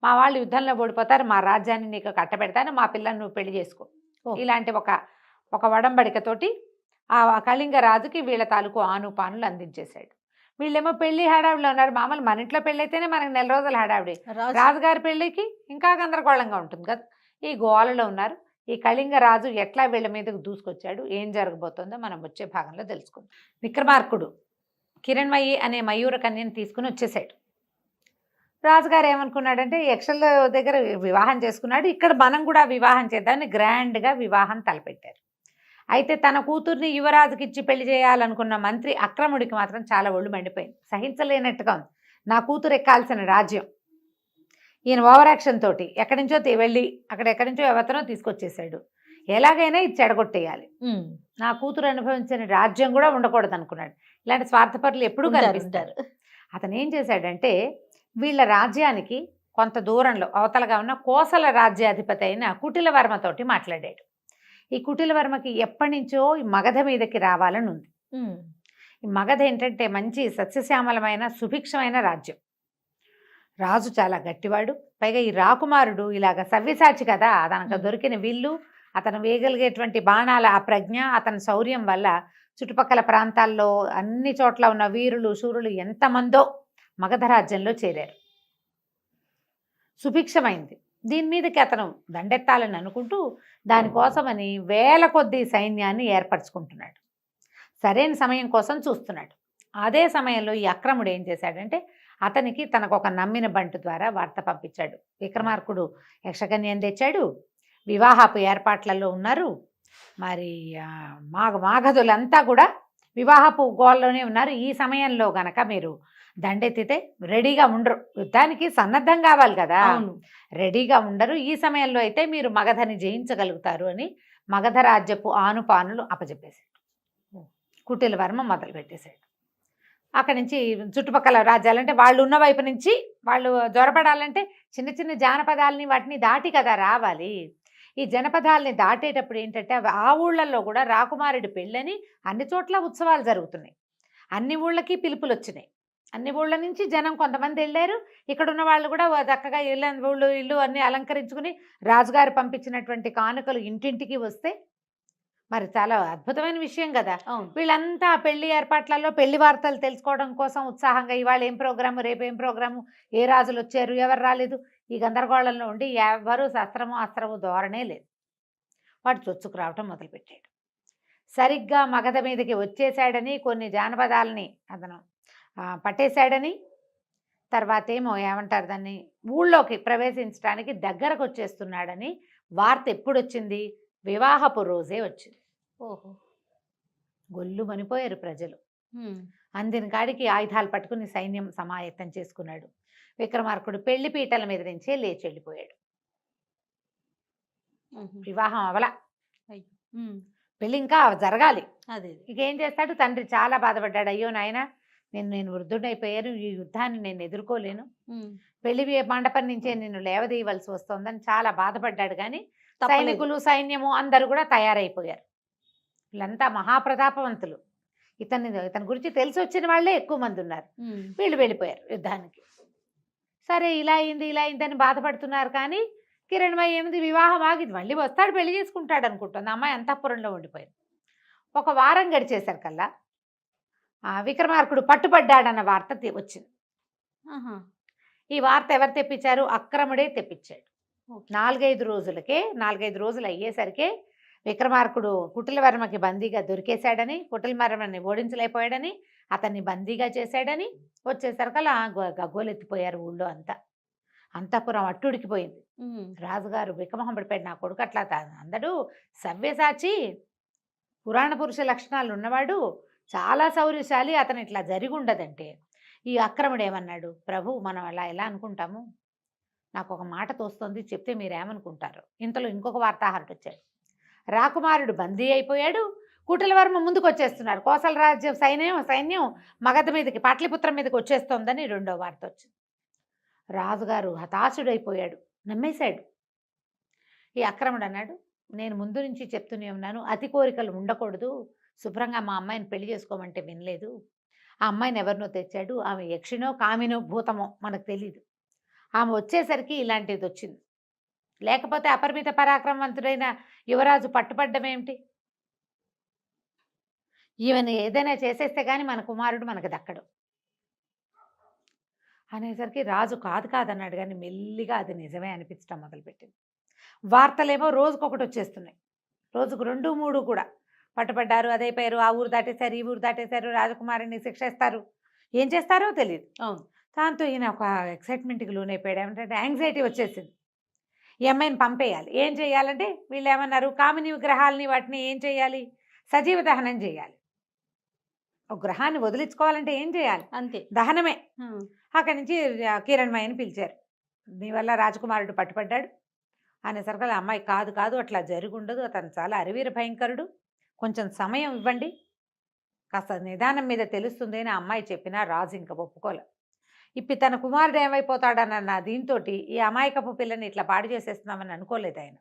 మా వాళ్ళు యుద్ధంలో ఓడిపోతారు, మా రాజ్యాన్ని నీకు కట్టబెడతాను, మా పిల్లని నువ్వు పెళ్లి చేసుకో, ఇలాంటి ఒక వడంబడికతోటి ఆ కళింగ రాజుకి వీళ్ళ తాలూకు ఆనుపానులు అందించేశాడు. వీళ్ళేమో పెళ్లి హడావిడిలో ఉన్నారు. మామూలు మన ఇంట్లో పెళ్ళి అయితేనే మనకు 4 రోజుల హడావిడి, రాజుగారి పెళ్లికి ఇంకా గందరగోళంగా ఉంటుంది కదా. ఈ గోలలో ఉన్నారు. ఈ కళింగ రాజు ఎట్లా వీళ్ళ మీదకు దూసుకొచ్చాడు, ఏం జరగబోతుందో మనం వచ్చే భాగంలో తెలుసుకుందాం. విక్రమార్కుడు కిరణ్మయి అనే మయూర కన్యను తీసుకుని వచ్చేసాడు. రాజుగారు ఏమనుకున్నాడంటే యక్షల దగ్గర వివాహం చేసుకున్నాడు, ఇక్కడ మనం కూడా వివాహం చేద్దామని గ్రాండ్గా వివాహం తలపెట్టారు. అయితే తన కూతుర్ని యువరాజుకి ఇచ్చి పెళ్లి చేయాలనుకున్న మంత్రి అక్రముడికి మాత్రం చాలా ఒళ్ళు మండిపోయింది. సహించలేనట్టుగా ఉంది. నా కూతురు ఎక్కాల్సిన రాజ్యం, ఈయన ఓవర్ యాక్షన్ తోటి ఎక్కడి నుంచో వెళ్ళి ఎక్కడి నుంచో ఎవతనో తీసుకొచ్చేసాడు. ఎలాగైనా ఇది చెడగొట్టేయాలి, నా కూతురు అనుభవించిన రాజ్యం కూడా ఉండకూడదు అనుకున్నాడు. ఇలాంటి స్వార్థపరులు ఎప్పుడూ కనిపిస్తారు. అతను ఏం చేశాడంటే వీళ్ళ రాజ్యానికి కొంత దూరంలో అవతలగా ఉన్న కోసల రాజ్యాధిపతి అయిన కుటిలవర్మతోటి మాట్లాడాడు. ఈ కుటిలవర్మకి ఎప్పటి నుంచో ఈ మగధ మీదకి రావాలని ఉంది. ఈ మగధ ఏంటంటే మంచి సస్యశ్యామలమైన సుభిక్షమైన రాజ్యం. రాజు చాలా గట్టివాడు, పైగా ఈ రాకుమారుడు ఇలాగ సవ్యసాచి కదా, తనకు దొరికిన విల్లు, అతను వేయగలిగేటువంటి బాణాల ఆ ప్రజ్ఞ, అతని శౌర్యం వల్ల చుట్టుపక్కల ప్రాంతాల్లో అన్ని చోట్ల ఉన్న వీరులు శూరులు ఎంతమందో మగధ రాజ్యంలో చేరారు. సుభిక్షమైంది. దీని మీదకి అతను దండెత్తాలని అనుకుంటూ దానికోసమని వేల కొద్దీ సైన్యాన్ని ఏర్పరచుకుంటున్నాడు. సరైన సమయం కోసం చూస్తున్నాడు. అదే సమయంలో ఈ అక్రముడు ఏం చేశాడంటే అతనికి తనకు ఒక నమ్మిన బంటు ద్వారా వార్త పంపించాడు. విక్రమార్కుడు యక్షకన్యను తెచ్చాడు, వివాహపు ఏర్పాట్లలో ఉన్నారు, మరి మాగధులంతా కూడా వివాహపు గోల్లోనే ఉన్నారు. ఈ సమయంలో గనక మీరు దండెత్తితే రెడీగా ఉండరు, యుద్ధానికి సన్నద్ధం కావాలి కదా, రెడీగా ఉండరు. ఈ సమయంలో అయితే మీరు మగధని జయించగలుగుతారు అని మగధ రాజ్యపు ఆనుపానులు అప్పచెప్పేశాడు. కుటిలవర్మ మొదలు పెట్టేశాడు. అక్కడి నుంచి చుట్టుపక్కల రాజ్యాలంటే వాళ్ళు ఉన్న వైపు నుంచి వాళ్ళు జ్వరపడాలంటే చిన్న చిన్న జానపదాలని వాటిని దాటి కదా రావాలి. ఈ జనపదాలని దాటేటప్పుడు ఏంటంటే ఆ ఊళ్ళల్లో కూడా రాకుమారుడి పెళ్ళని అన్ని చోట్ల ఉత్సవాలు జరుగుతున్నాయి. అన్ని ఊళ్ళకి పిలుపులు వచ్చినాయి. అన్ని ఊళ్ళ నుంచి జనం కొంతమంది వెళ్ళారు. ఇక్కడ ఉన్న వాళ్ళు కూడా చక్కగా ఇల్లు అన్ని అలంకరించుకుని రాజుగారు పంపించినటువంటి కానుకలు ఇంటింటికి వస్తే మరి చాలా అద్భుతమైన విషయం కదా. వీళ్ళంతా పెళ్లి ఏర్పాట్లలో పెళ్లి వార్తలు తెలుసుకోవడం కోసం ఉత్సాహంగా ఇవాళ ఏం ప్రోగ్రాము, రేపు ఏం ప్రోగ్రాము, ఏ రాజులు వచ్చారు, ఎవరు రాలేదు, ఈ గందరగోళంలో ఉండి ఎవరు అస్త్రము ధోరణే లేదు. వాడు చొచ్చుకు రావటం మొదలుపెట్టాడు. సరిగ్గా మగధ మీదకి వచ్చేసాడని, కొన్ని జానపదాలని అతను పట్టేశాడని, తర్వాత ఏమో ఏమంటారు దాన్ని, ఊళ్ళోకి ప్రవేశించడానికి దగ్గరకు వచ్చేస్తున్నాడని వార్త ఎప్పుడు వచ్చింది, వివాహపు రోజే వచ్చింది. ఓహో, గొల్లు మనిపోయారు ప్రజలు. అందిన కాడికి ఆయుధాలు పట్టుకుని సైన్యం సమాయత్తం చేసుకున్నాడు. విక్రమార్కుడు పెళ్లి పీటల మీద నుంచే లేచి వెళ్ళిపోయాడు. వివాహం అవలా, పెళ్ళి ఇంకా జరగాలి. ఇక ఏం చేస్తాడు, తండ్రి చాలా బాధపడ్డాడు. అయ్యో నాయన, నేను వృద్ధుడైపోయాను, ఈ యుద్ధాన్ని నేను ఎదుర్కోలేను, పెళ్లి మండపం నుంచే నిన్ను లేవదీయవలసి వస్తుందని చాలా బాధపడ్డాడు. కానీ సైనికులు సైన్యము అందరూ కూడా తయారైపోయారు. వీళ్ళంతా మహాప్రతాపవంతులు. ఇతని గురించి తెలిసి వచ్చిన వాళ్ళే ఎక్కువ మంది ఉన్నారు. వీళ్ళు వెళ్ళిపోయారు యుద్ధానికి. సరే ఇలా అయిందని బాధపడుతున్నారు. కానీ కిరణ్మయి ఏమిది, వివాహం ఆగింది, మళ్ళీ వస్తాడు, పెళ్లి చేసుకుంటాడు అనుకుంటుంది. అమ్మాయి అంతఃపురంలో ఉండిపోయింది. ఒక వారం గడిచేసరికల్లా విక్రమార్కుడు పట్టుబడ్డాడన్న వార్త వచ్చింది. ఈ వార్త ఎవరు తెప్పించారు, అక్రముడే తెప్పించాడు. 4-5 రోజులు అయ్యేసరికి విక్రమార్కుడు కుటిలవర్మకి బందీగా దొరికేశాడని, కుటిలవర్మని ఓడించలేకపోయాడని, అతన్ని బందీగా చేశాడని వచ్చేసరికల్లా గగ్గోలెత్తిపోయారు ఊళ్ళో అంతా. అంతఃపురం అట్టుడికిపోయింది. రాజుగారు బిక్కమొహం పడిపోయాడు, నా కొడుకు అట్లా అందడు సవ్యసాచి, పురాణ పురుష లక్షణాలు ఉన్నవాడు, చాలా శౌర్యశాలి, అతను ఇట్లా జరిగి ఉండదంటే ఈ అక్రముడు ఏమన్నాడు, ప్రభు మనం అలా ఎలా అనుకుంటాము, నాకు ఒక మాట తోస్తుంది, చెప్తే మీరేమనుకుంటారు. ఇంతలో ఇంకొక వార్తాహరుడు వచ్చాడు. రాకుమారుడు బందీ అయిపోయాడు, కుటిలవర్మ ముందుకు వచ్చేస్తున్నారు, కోసల రాజ్యం సైన్యం మగధ మీదకి, పాట్లిపుత్రం మీదకి వచ్చేస్తోందని రెండో వార్త వచ్చింది. రాజుగారు హతాశుడైపోయాడు, నమ్మేశాడు. ఈ అక్రముడు అన్నాడు, నేను ముందు నుంచి చెప్తూనే ఉన్నాను, అతి కోరికలు ఉండకూడదు, శుభ్రంగా మా అమ్మాయిని పెళ్లి చేసుకోమంటే వినలేదు. ఆ అమ్మాయిని ఎవరినో తెచ్చాడు, ఆమె యక్షినో కామినో భూతమో మనకు తెలీదు. ఆమె వచ్చేసరికి ఇలాంటిది వచ్చింది, లేకపోతే అపరిమిత పరాక్రమవంతుడైన యువరాజు పట్టుపడ్డం ఏమిటి, ఈవెన్ ఏదైనా చేసేస్తే కానీ మన కుమారుడు మనకు దక్కడు అనేసరికి రాజు కాదన్నాడు, కానీ మెల్లిగా అది నిజమే అనిపించడం మొదలుపెట్టింది. వార్తలేమో రోజుకొకటి వచ్చేస్తున్నాయి, రోజుకు 2, 3 కూడా. పట్టుపడ్డారు, అదైపోయారు, ఆ ఊరు దాటేశారు, ఈ ఊరు దాటేశారు, రాజకుమారుని శిక్షేస్తారు, ఏం చేస్తారో తెలియదు. అవును. దాంతో ఈయన ఒక ఎక్సైట్మెంట్కి లోనైపోయాడు. ఏమంటే యాంగ్జైటీ వచ్చేసింది, ఈ అమ్మాయిని పంపేయాలి. ఏం చేయాలంటే వీళ్ళు ఏమన్నారు, కామిని విగ్రహాలని వాటిని ఏం చేయాలి, సజీవ దహనం చేయాలి. ఒక గ్రహాన్ని వదిలించుకోవాలంటే ఏం చేయాలి, అంతే, దహనమే. అక్కడి నుంచి కిరణ్మయ్యని పిలిచారు. నీ వల్ల రాజకుమారుడు పట్టుపడ్డాడు అనేసరికి అమ్మాయి కాదు అట్లా జరుగుండదు, అతను చాలా అరివీర భయంకరుడు, కొంచెం సమయం ఇవ్వండి, కాస్త నిదానం మీద తెలుస్తుంది అని అమ్మాయి చెప్పినా రాజు ఇంకా ఒప్పుకోలే. ఇప్పుడు తన కుమారుడు ఏమైపోతాడన్న దీంతో ఈ అమాయకపు పిల్లని ఇట్లా పాడు చేసేస్తున్నామని అనుకోలేదు ఆయన.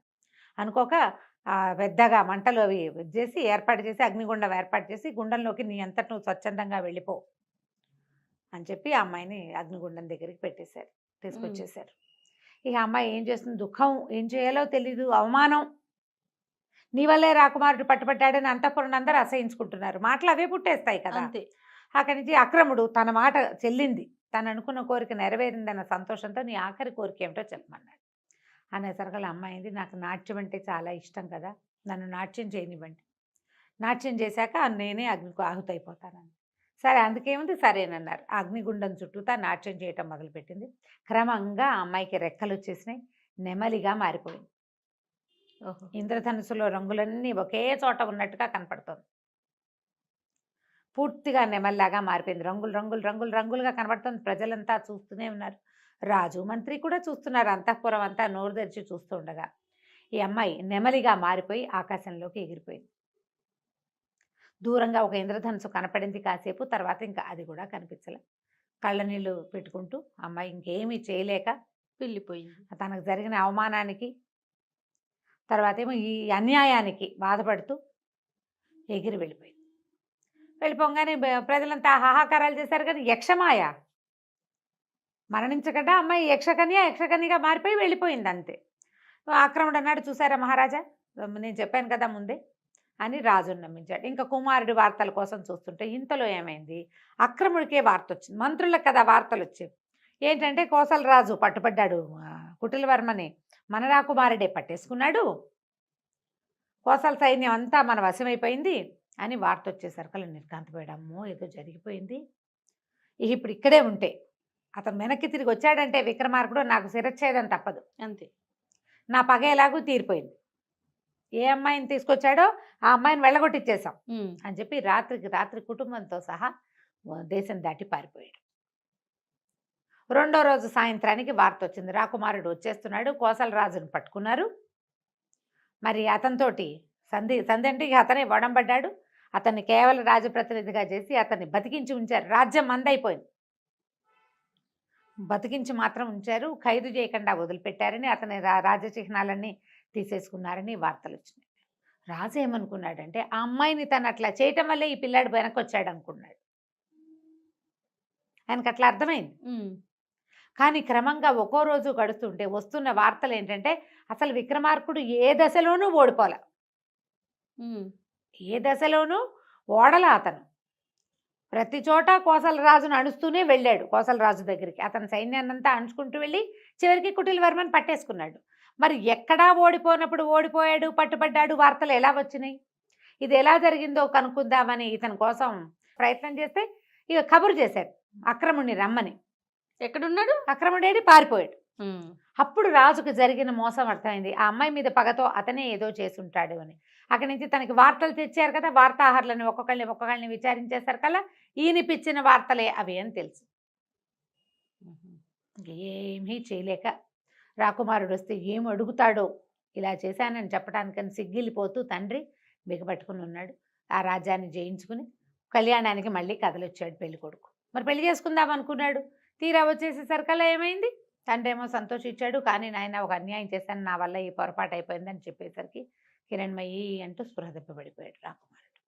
అనుకోక పెద్దగా మంటలు అవి చేసి ఏర్పాటు చేసి, అగ్నిగుండం ఏర్పాటు చేసి, గుండంలోకి నీ అంతటి నువ్వు స్వచ్ఛందంగా వెళ్ళిపో అని చెప్పి ఆ అమ్మాయిని అగ్నిగుండం దగ్గరికి పెట్టేశారు, తీసుకొచ్చేసారు. ఇక అమ్మాయి ఏం చేస్తుంది, దుఃఖం, ఏం చేయాలో తెలీదు, అవమానం, నీ వల్లే రాకుమారుడు పట్టుబట్టాడని అంతఃపురం అందరూ అసహించుకుంటున్నారు, మాటలు అవే పుట్టేస్తాయి కదా. అంతే. అక్కడి నుంచి అక్రముడు తన మాట చెల్లింది, తను అనుకున్న కోరిక నెరవేరిందన్న సంతోషంతో నీ ఆఖరి కోరిక ఏమిటో చెప్పమన్నాడు. అనేసరికి అమ్మాయింది, నాకు నాట్యం అంటే చాలా ఇష్టం కదా, నన్ను నాట్యం చేయనివ్వండి, నాట్యం చేశాక నేనే అగ్నికి ఆహుతైపోతానని. సరే, అందుకేముంది, సరేనన్నారు. ఆ అగ్నిగుండం చుట్టూతా నాట్యం చేయటం మొదలుపెట్టింది. క్రమంగా ఆ అమ్మాయికి రెక్కలు వచ్చేసినాయి, నెమలిగా మారిపోయింది. ఇంద్రధనుసులో రంగులన్నీ ఒకే చోట ఉన్నట్టుగా కనపడుతుంది, పూర్తిగా నెమల్లాగా మారిపోయింది, రంగులుగా కనబడుతుంది. ప్రజలంతా చూస్తూనే ఉన్నారు, రాజు మంత్రి కూడా చూస్తున్నారు, అంతఃపురం అంతా నోరు తెరిచి చూస్తూ ఉండగా ఈ అమ్మాయి నెమలిగా మారిపోయి ఆకాశంలోకి ఎగిరిపోయింది. దూరంగా ఒక ఇంద్రధనుసు కనపడింది కాసేపు, తర్వాత ఇంకా అది కూడా కనిపించలే. కళ్ళ నీళ్ళు పెట్టుకుంటూ అమ్మాయి ఇంకేమీ చేయలేక వెళ్ళిపోయింది. తనకు జరిగిన అవమానానికి, తర్వాత ఏమో ఈ అన్యాయానికి బాధపడుతూ ఎగిరి వెళ్ళిపోయింది. వెళ్ళిపోగానే ప్రజలంతా హాహాకారాలు చేశారు. కానీ యక్షమాయ మరణించకుండా అమ్మాయి యక్షకన్యగా మారిపోయి వెళ్ళిపోయింది అంతే. ఆక్రముడు అన్నాడు, చూసారా మహారాజా, నేను చెప్పాను కదా ముందే అని రాజును నమ్మించాడు. ఇంకా కుమారుడి వార్తల కోసం చూస్తుంటే ఇంతలో ఏమైంది, అక్రముడికే వార్త వచ్చింది. మంత్రులకు కదా వార్తలు వచ్చేవి. ఏంటంటే కోసల రాజు పట్టుబడ్డాడు, కుటిలవర్మని మన రాకుమారుడే పట్టేసుకున్నాడు, కోసల సైన్యం అంతా మన వశమైపోయింది అని వార్త వచ్చేసరికి నిర్ఘాంతపోయాడు. అమ్మో, ఏదో జరిగిపోయింది, ఇప్పుడు ఇక్కడే ఉంటే అతను వెనక్కి తిరిగి వచ్చాడంటే విక్రమార్కుడు నాకు శిరచ్ఛేదం తప్పదు, అంతే, నా పగ ఎలాగూ తీరిపోయింది. ఏ అమ్మాయిని తీసుకొచ్చాడో ఆ అమ్మాయిని వెళ్ళగొట్టిచ్చేసాం అని చెప్పి రాత్రికి రాత్రి కుటుంబంతో సహా దేశం దాటి పారిపోయాడు. రెండో రోజు సాయంత్రానికి వార్త వచ్చింది, రాకుమారుడు వచ్చేస్తున్నాడు, కోసల రాజును పట్టుకున్నారు. మరి అతనితోటి సంధి అంటే అతనే వడంబడ్డాడు. అతన్ని కేవలం రాజప్రతినిధిగా చేసి అతన్ని బతికించి ఉంచారు. రాజ్యం మందైపోయింది, బతికించి మాత్రం ఉంచారు, ఖైదు చేయకుండా వదిలిపెట్టారని, అతని రాజచిహ్నాలన్నీ తీసేసుకున్నారని వార్తలు వచ్చినాయి. రాజు ఏమనుకున్నాడంటే ఆ అమ్మాయిని తను అట్లా చేయటం వల్లే ఈ పిల్లాడు వెనక్కి వచ్చాడు అనుకున్నాడు. ఆయనకు అట్లా అర్థమైంది. కానీ క్రమంగా ఒక్కో రోజు గడుస్తుంటే వస్తున్న వార్తలు ఏంటంటే అసలు విక్రమార్కుడు ఏ దశలోనూ ఓడిపోలే, ఏ దశలోనూ ఓడలా. అతను ప్రతి చోట కోసల రాజును అణుస్తూనే వెళ్ళాడు. కోసల రాజు దగ్గరికి అతని సైన్యాన్నంతా అణుచుకుంటూ వెళ్ళి చివరికి కుటిలవర్మని పట్టేసుకున్నాడు. మరి ఎక్కడా ఓడిపోయినప్పుడు ఓడిపోయాడు, పట్టుబడ్డాడు వార్తలు ఎలా వచ్చినాయి? ఇది ఎలా జరిగిందో కనుక్కుందామని ఇతని కోసం ప్రయత్నం చేస్తే ఇక కబురు చేశాడు అక్రముడిని రమ్మని. ఎక్కడున్నాడు? అక్రముడేడి పారిపోయాడు. అప్పుడు రాజుకు జరిగిన మోసం అర్థమైంది. ఆ అమ్మాయి మీద పగతో అతనే ఏదో చేసుంటాడు అని. అక్కడి నుంచి తనకి వార్తలు తెచ్చారు కదా, వార్తాహరులని ఒక్కొక్కళ్ళని విచారించేశారు కల్లా ఈయనిపిచ్చిన వార్తలే అవి అని తెలుసు. ఏమీ చేయలేక రాకుమారుడు వస్తే ఏం అడుగుతాడో, ఇలా చేశానని చెప్పడానికని సిగ్గిలిపోతూ తండ్రి బిగపట్టుకుని ఉన్నాడు. ఆ రాజ్యాన్ని జయించుకుని కళ్యాణానికి మళ్ళీ కథలొచ్చాడు పెళ్లి కొడుకు. మరి పెళ్లి చేసుకుందాం అనుకున్నాడు. తీరా వచ్చేసేసరికల్లా ఏమైంది? తండ్రి ఏమో సంతోషించాడు, కానీ నాయన ఒక అన్యాయం చేశాను, నా వల్ల ఈ పొరపాటు అయిపోయిందని చెప్పేసరికి కిరణ్మయి అంటూ స్పృహ తప్పిపడిపోయాడు రాకుమారుడు.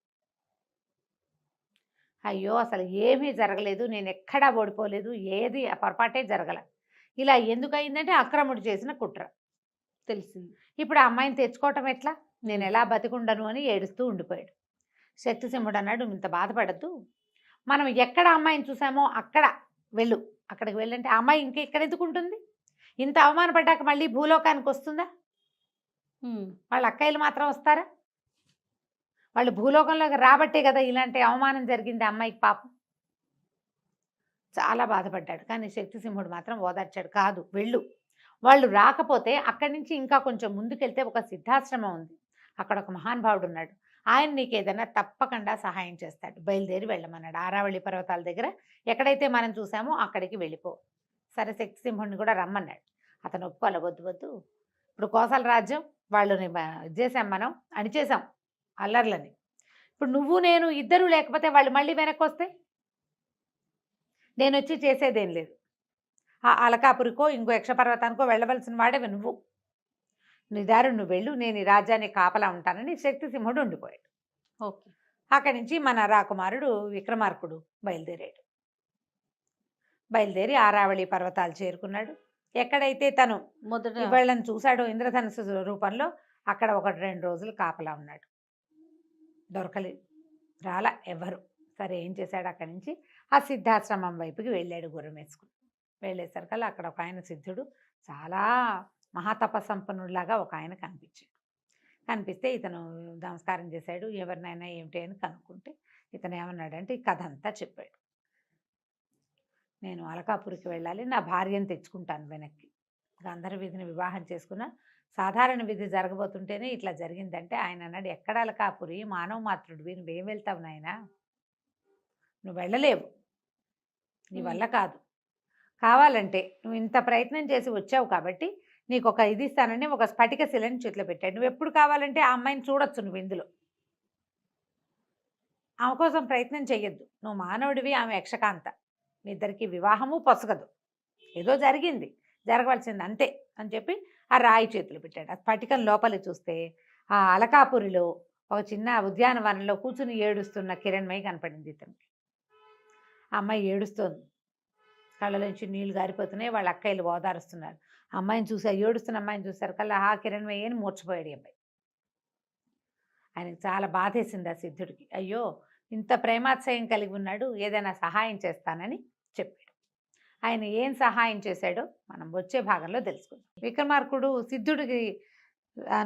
అయ్యో అసలు ఏమీ జరగలేదు, నేను ఎక్కడా ఓడిపోలేదు, ఏది ఆ పొరపాటే జరగల. ఇలా ఎందుకు అయిందంటే అక్రముడు చేసిన కుట్ర తెలిసింది. ఇప్పుడు ఆ అమ్మాయిని తెచ్చుకోవటం ఎట్లా, నేను ఎలా బతికుండను అని ఏడుస్తూ ఉండిపోయాడు. శక్తిసింహుడు అన్నాడు, ఇంత బాధపడద్దు, మనం ఎక్కడ అమ్మాయిని చూసామో అక్కడ వెళ్ళు. అక్కడికి వెళ్ళంటే ఆ అమ్మాయి ఇంకా ఇక్కడ ఎందుకు ఉంటుంది? ఇంత అవమానపడ్డాక మళ్ళీ భూలోకానికి వస్తుందా? వాళ్ళ అక్కయ్యలు మాత్రం వస్తారా? వాళ్ళు భూలోకంలోకి రాబట్టే కదా ఇలాంటి అవమానం జరిగింది అమ్మాయికి. పాపం చాలా బాధపడ్డాడు. కానీ శక్తిసింహుడు మాత్రం ఓదార్చాడు, కాదు వెళ్ళు, వాళ్ళు రాకపోతే అక్కడి నుంచి ఇంకా కొంచెం ముందుకెళ్తే ఒక సిద్ధాశ్రమం ఉంది, అక్కడ ఒక మహానుభావుడు ఉన్నాడు, ఆయన నీకు ఏదైనా తప్పకుండా సహాయం చేస్తాడు, బయలుదేరి వెళ్ళమన్నాడు. ఆరావళి పర్వతాల దగ్గర ఎక్కడైతే మనం చూసామో అక్కడికి వెళ్ళిపో. సరే శక్తిసింహుడిని కూడా రమ్మన్నాడు. అతను ఒప్పుకోలే, వద్దు వద్దు, ఇప్పుడు కోసల రాజ్యం వాళ్ళని చేసాం, మనం అణిచేసాం అల్లర్లని, ఇప్పుడు నువ్వు నేను ఇద్దరు లేకపోతే వాళ్ళు మళ్ళీ వెనక్కి వస్తే నేను వచ్చి చేసేదేం లేదు. ఆ అలకాపురికో ఇంకో యక్షపర్వతానికో వెళ్ళవలసిన వాడేవి నువ్వు, నీ దారి నువ్వు వెళ్ళు, నేను ఈ రాజ్యాన్ని కాపలా ఉంటానని శక్తిసింహుడు ఉండిపోయాడు. ఓకే. అక్కడి నుంచి మన రాకుమారుడు విక్రమార్కుడు బయలుదేరి ఆరావళి పర్వతాలు చేరుకున్నాడు. ఎక్కడైతే తను మొదట వీళ్ళని చూశాడో ఇంద్రధనుసు రూపంలో అక్కడ 1-2 రోజులు కాపలా ఉన్నాడు. దొరకలేదు, రాలా ఎవ్వరు. సరే ఏం చేశాడు, అక్కడి నుంచి ఆ సిద్ధాశ్రమం వైపుకి వెళ్ళాడు గుర్రం వేసుకుని. వెళ్ళేసరికల్లా అక్కడ ఒక ఆయన సిద్ధుడు, చాలా మహాతపసంపన్నుడిలాగా ఒక ఆయన కనిపిస్తే ఇతను నమస్కారం చేశాడు. ఎవరినైనా ఏమిటి అని కనుక్కుంటే ఇతను ఏమన్నాడంటే ఈ కథ అంతా చెప్పాడు. నేను అలకాపురికి వెళ్ళాలి, నా భార్యను తెచ్చుకుంటాను వెనక్కి, గంధర్వ విధిని వివాహం చేసుకున్న సాధారణ విధి జరగబోతుంటేనే ఇట్లా జరిగిందంటే ఆయన అన్నాడు, ఎక్కడ అలకాపురి, మానవ మాత్రుడివి, నువ్వేం వెళ్తావు నాయనా, నువ్వు వెళ్ళలేవు, నీ వల్ల కాదు, కావాలంటే నువ్వు ఇంత ప్రయత్నం చేసి వచ్చావు కాబట్టి నీకు ఒక ఇది ఇస్తానని ఒక స్ఫటిక శిలని చేతిలో పెట్టాడు. నువ్వు ఎప్పుడు కావాలంటే ఆ అమ్మాయిని చూడొచ్చు, నువ్వు ఇందులో ఆమె కోసం ప్రయత్నం చెయ్యొద్దు, నువ్వు మానవుడివి, ఆమె యక్షకాంత, మీ ఇద్దరికి వివాహము పొసగదు, ఏదో జరిగింది, జరగవలసింది అంతే అని చెప్పి ఆ రాయి చేతులు పెట్టాడు. ఆ స్ఫటికం లోపలి చూస్తే ఆ అలకాపురిలో ఒక చిన్న ఉద్యానవనంలో కూర్చుని ఏడుస్తున్న కిరణ్మయి కనపడింది ఇతనికి. ఆ అమ్మాయి ఏడుస్తోంది, కళ్ళలోంచి నీళ్లు గారిపోతున్నాయి, వాళ్ళ అక్కయ్యలు ఓదారుస్తున్నారు. అమ్మాయిని చూసారు, ఏడుస్తున్న అమ్మాయిని చూసారు కల్లా ఆ కిరణ్మయి అని మూర్చిపోయాడు అబ్బాయి. ఆయనకు చాలా బాధేసింది ఆ సిద్ధుడికి, అయ్యో ఇంత ప్రేమాశ్రయం కలిగి ఉన్నాడు, ఏదైనా సహాయం చేస్తానని చెప్పాడు. ఆయన ఏం సహాయం చేశాడో మనం వచ్చే భాగంలో తెలుసుకుందాం. విక్రమార్కుడు సిద్ధుడికి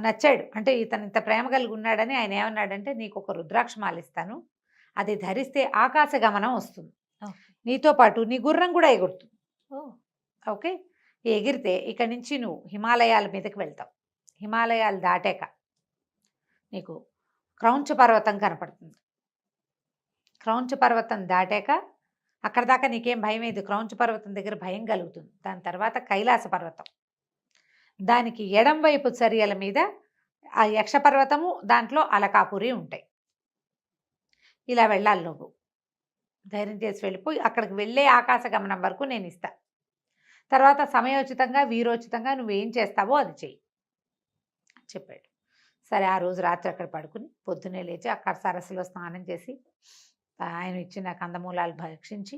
నచ్చాడు, అంటే ఇతను ఇంత ప్రేమ కలిగి ఉన్నాడని ఆయన ఏమన్నాడంటే, నీకు ఒక రుద్రాక్షమాల ఇస్తాను, అది ధరిస్తే ఆకాశ గమనం వస్తుంది, నీతో పాటు నీ గుర్రం కూడా ఎగురుతుంది. ఓకే, ఎగిరితే ఇక్కడి నుంచి నువ్వు హిమాలయాల మీదకి వెళ్తావు. హిమాలయాలు దాటాక నీకు క్రౌంచ పర్వతం కనపడుతుంది. క్రౌంచ పర్వతం దాటాక అక్కడ దాకా నీకేం భయం లేదు, క్రౌంచ పర్వతం దగ్గర భయం కలుగుతుంది. దాని తర్వాత కైలాస పర్వతం, దానికి ఎడం వైపు చర్యల మీద ఆ యక్షపర్వతము, దాంట్లో అలకాపురి ఉంటాయి. ఇలా వెళ్ళాలి నువ్వు, ధైర్యం చేసి వెళ్ళిపోయి అక్కడికి వెళ్ళే ఆకాశ గమనం వరకు నేను ఇస్తా, తర్వాత సమయోచితంగా వీరోచితంగా నువ్వేం చేస్తావో అది చెయ్యి చెప్పాడు. సరే ఆ రోజు రాత్రి అక్కడ పడుకుని పొద్దున్నే లేచి అక్కడ సరస్సులో స్నానం చేసి ఆయన ఇచ్చిన కందమూలాలు భక్షించి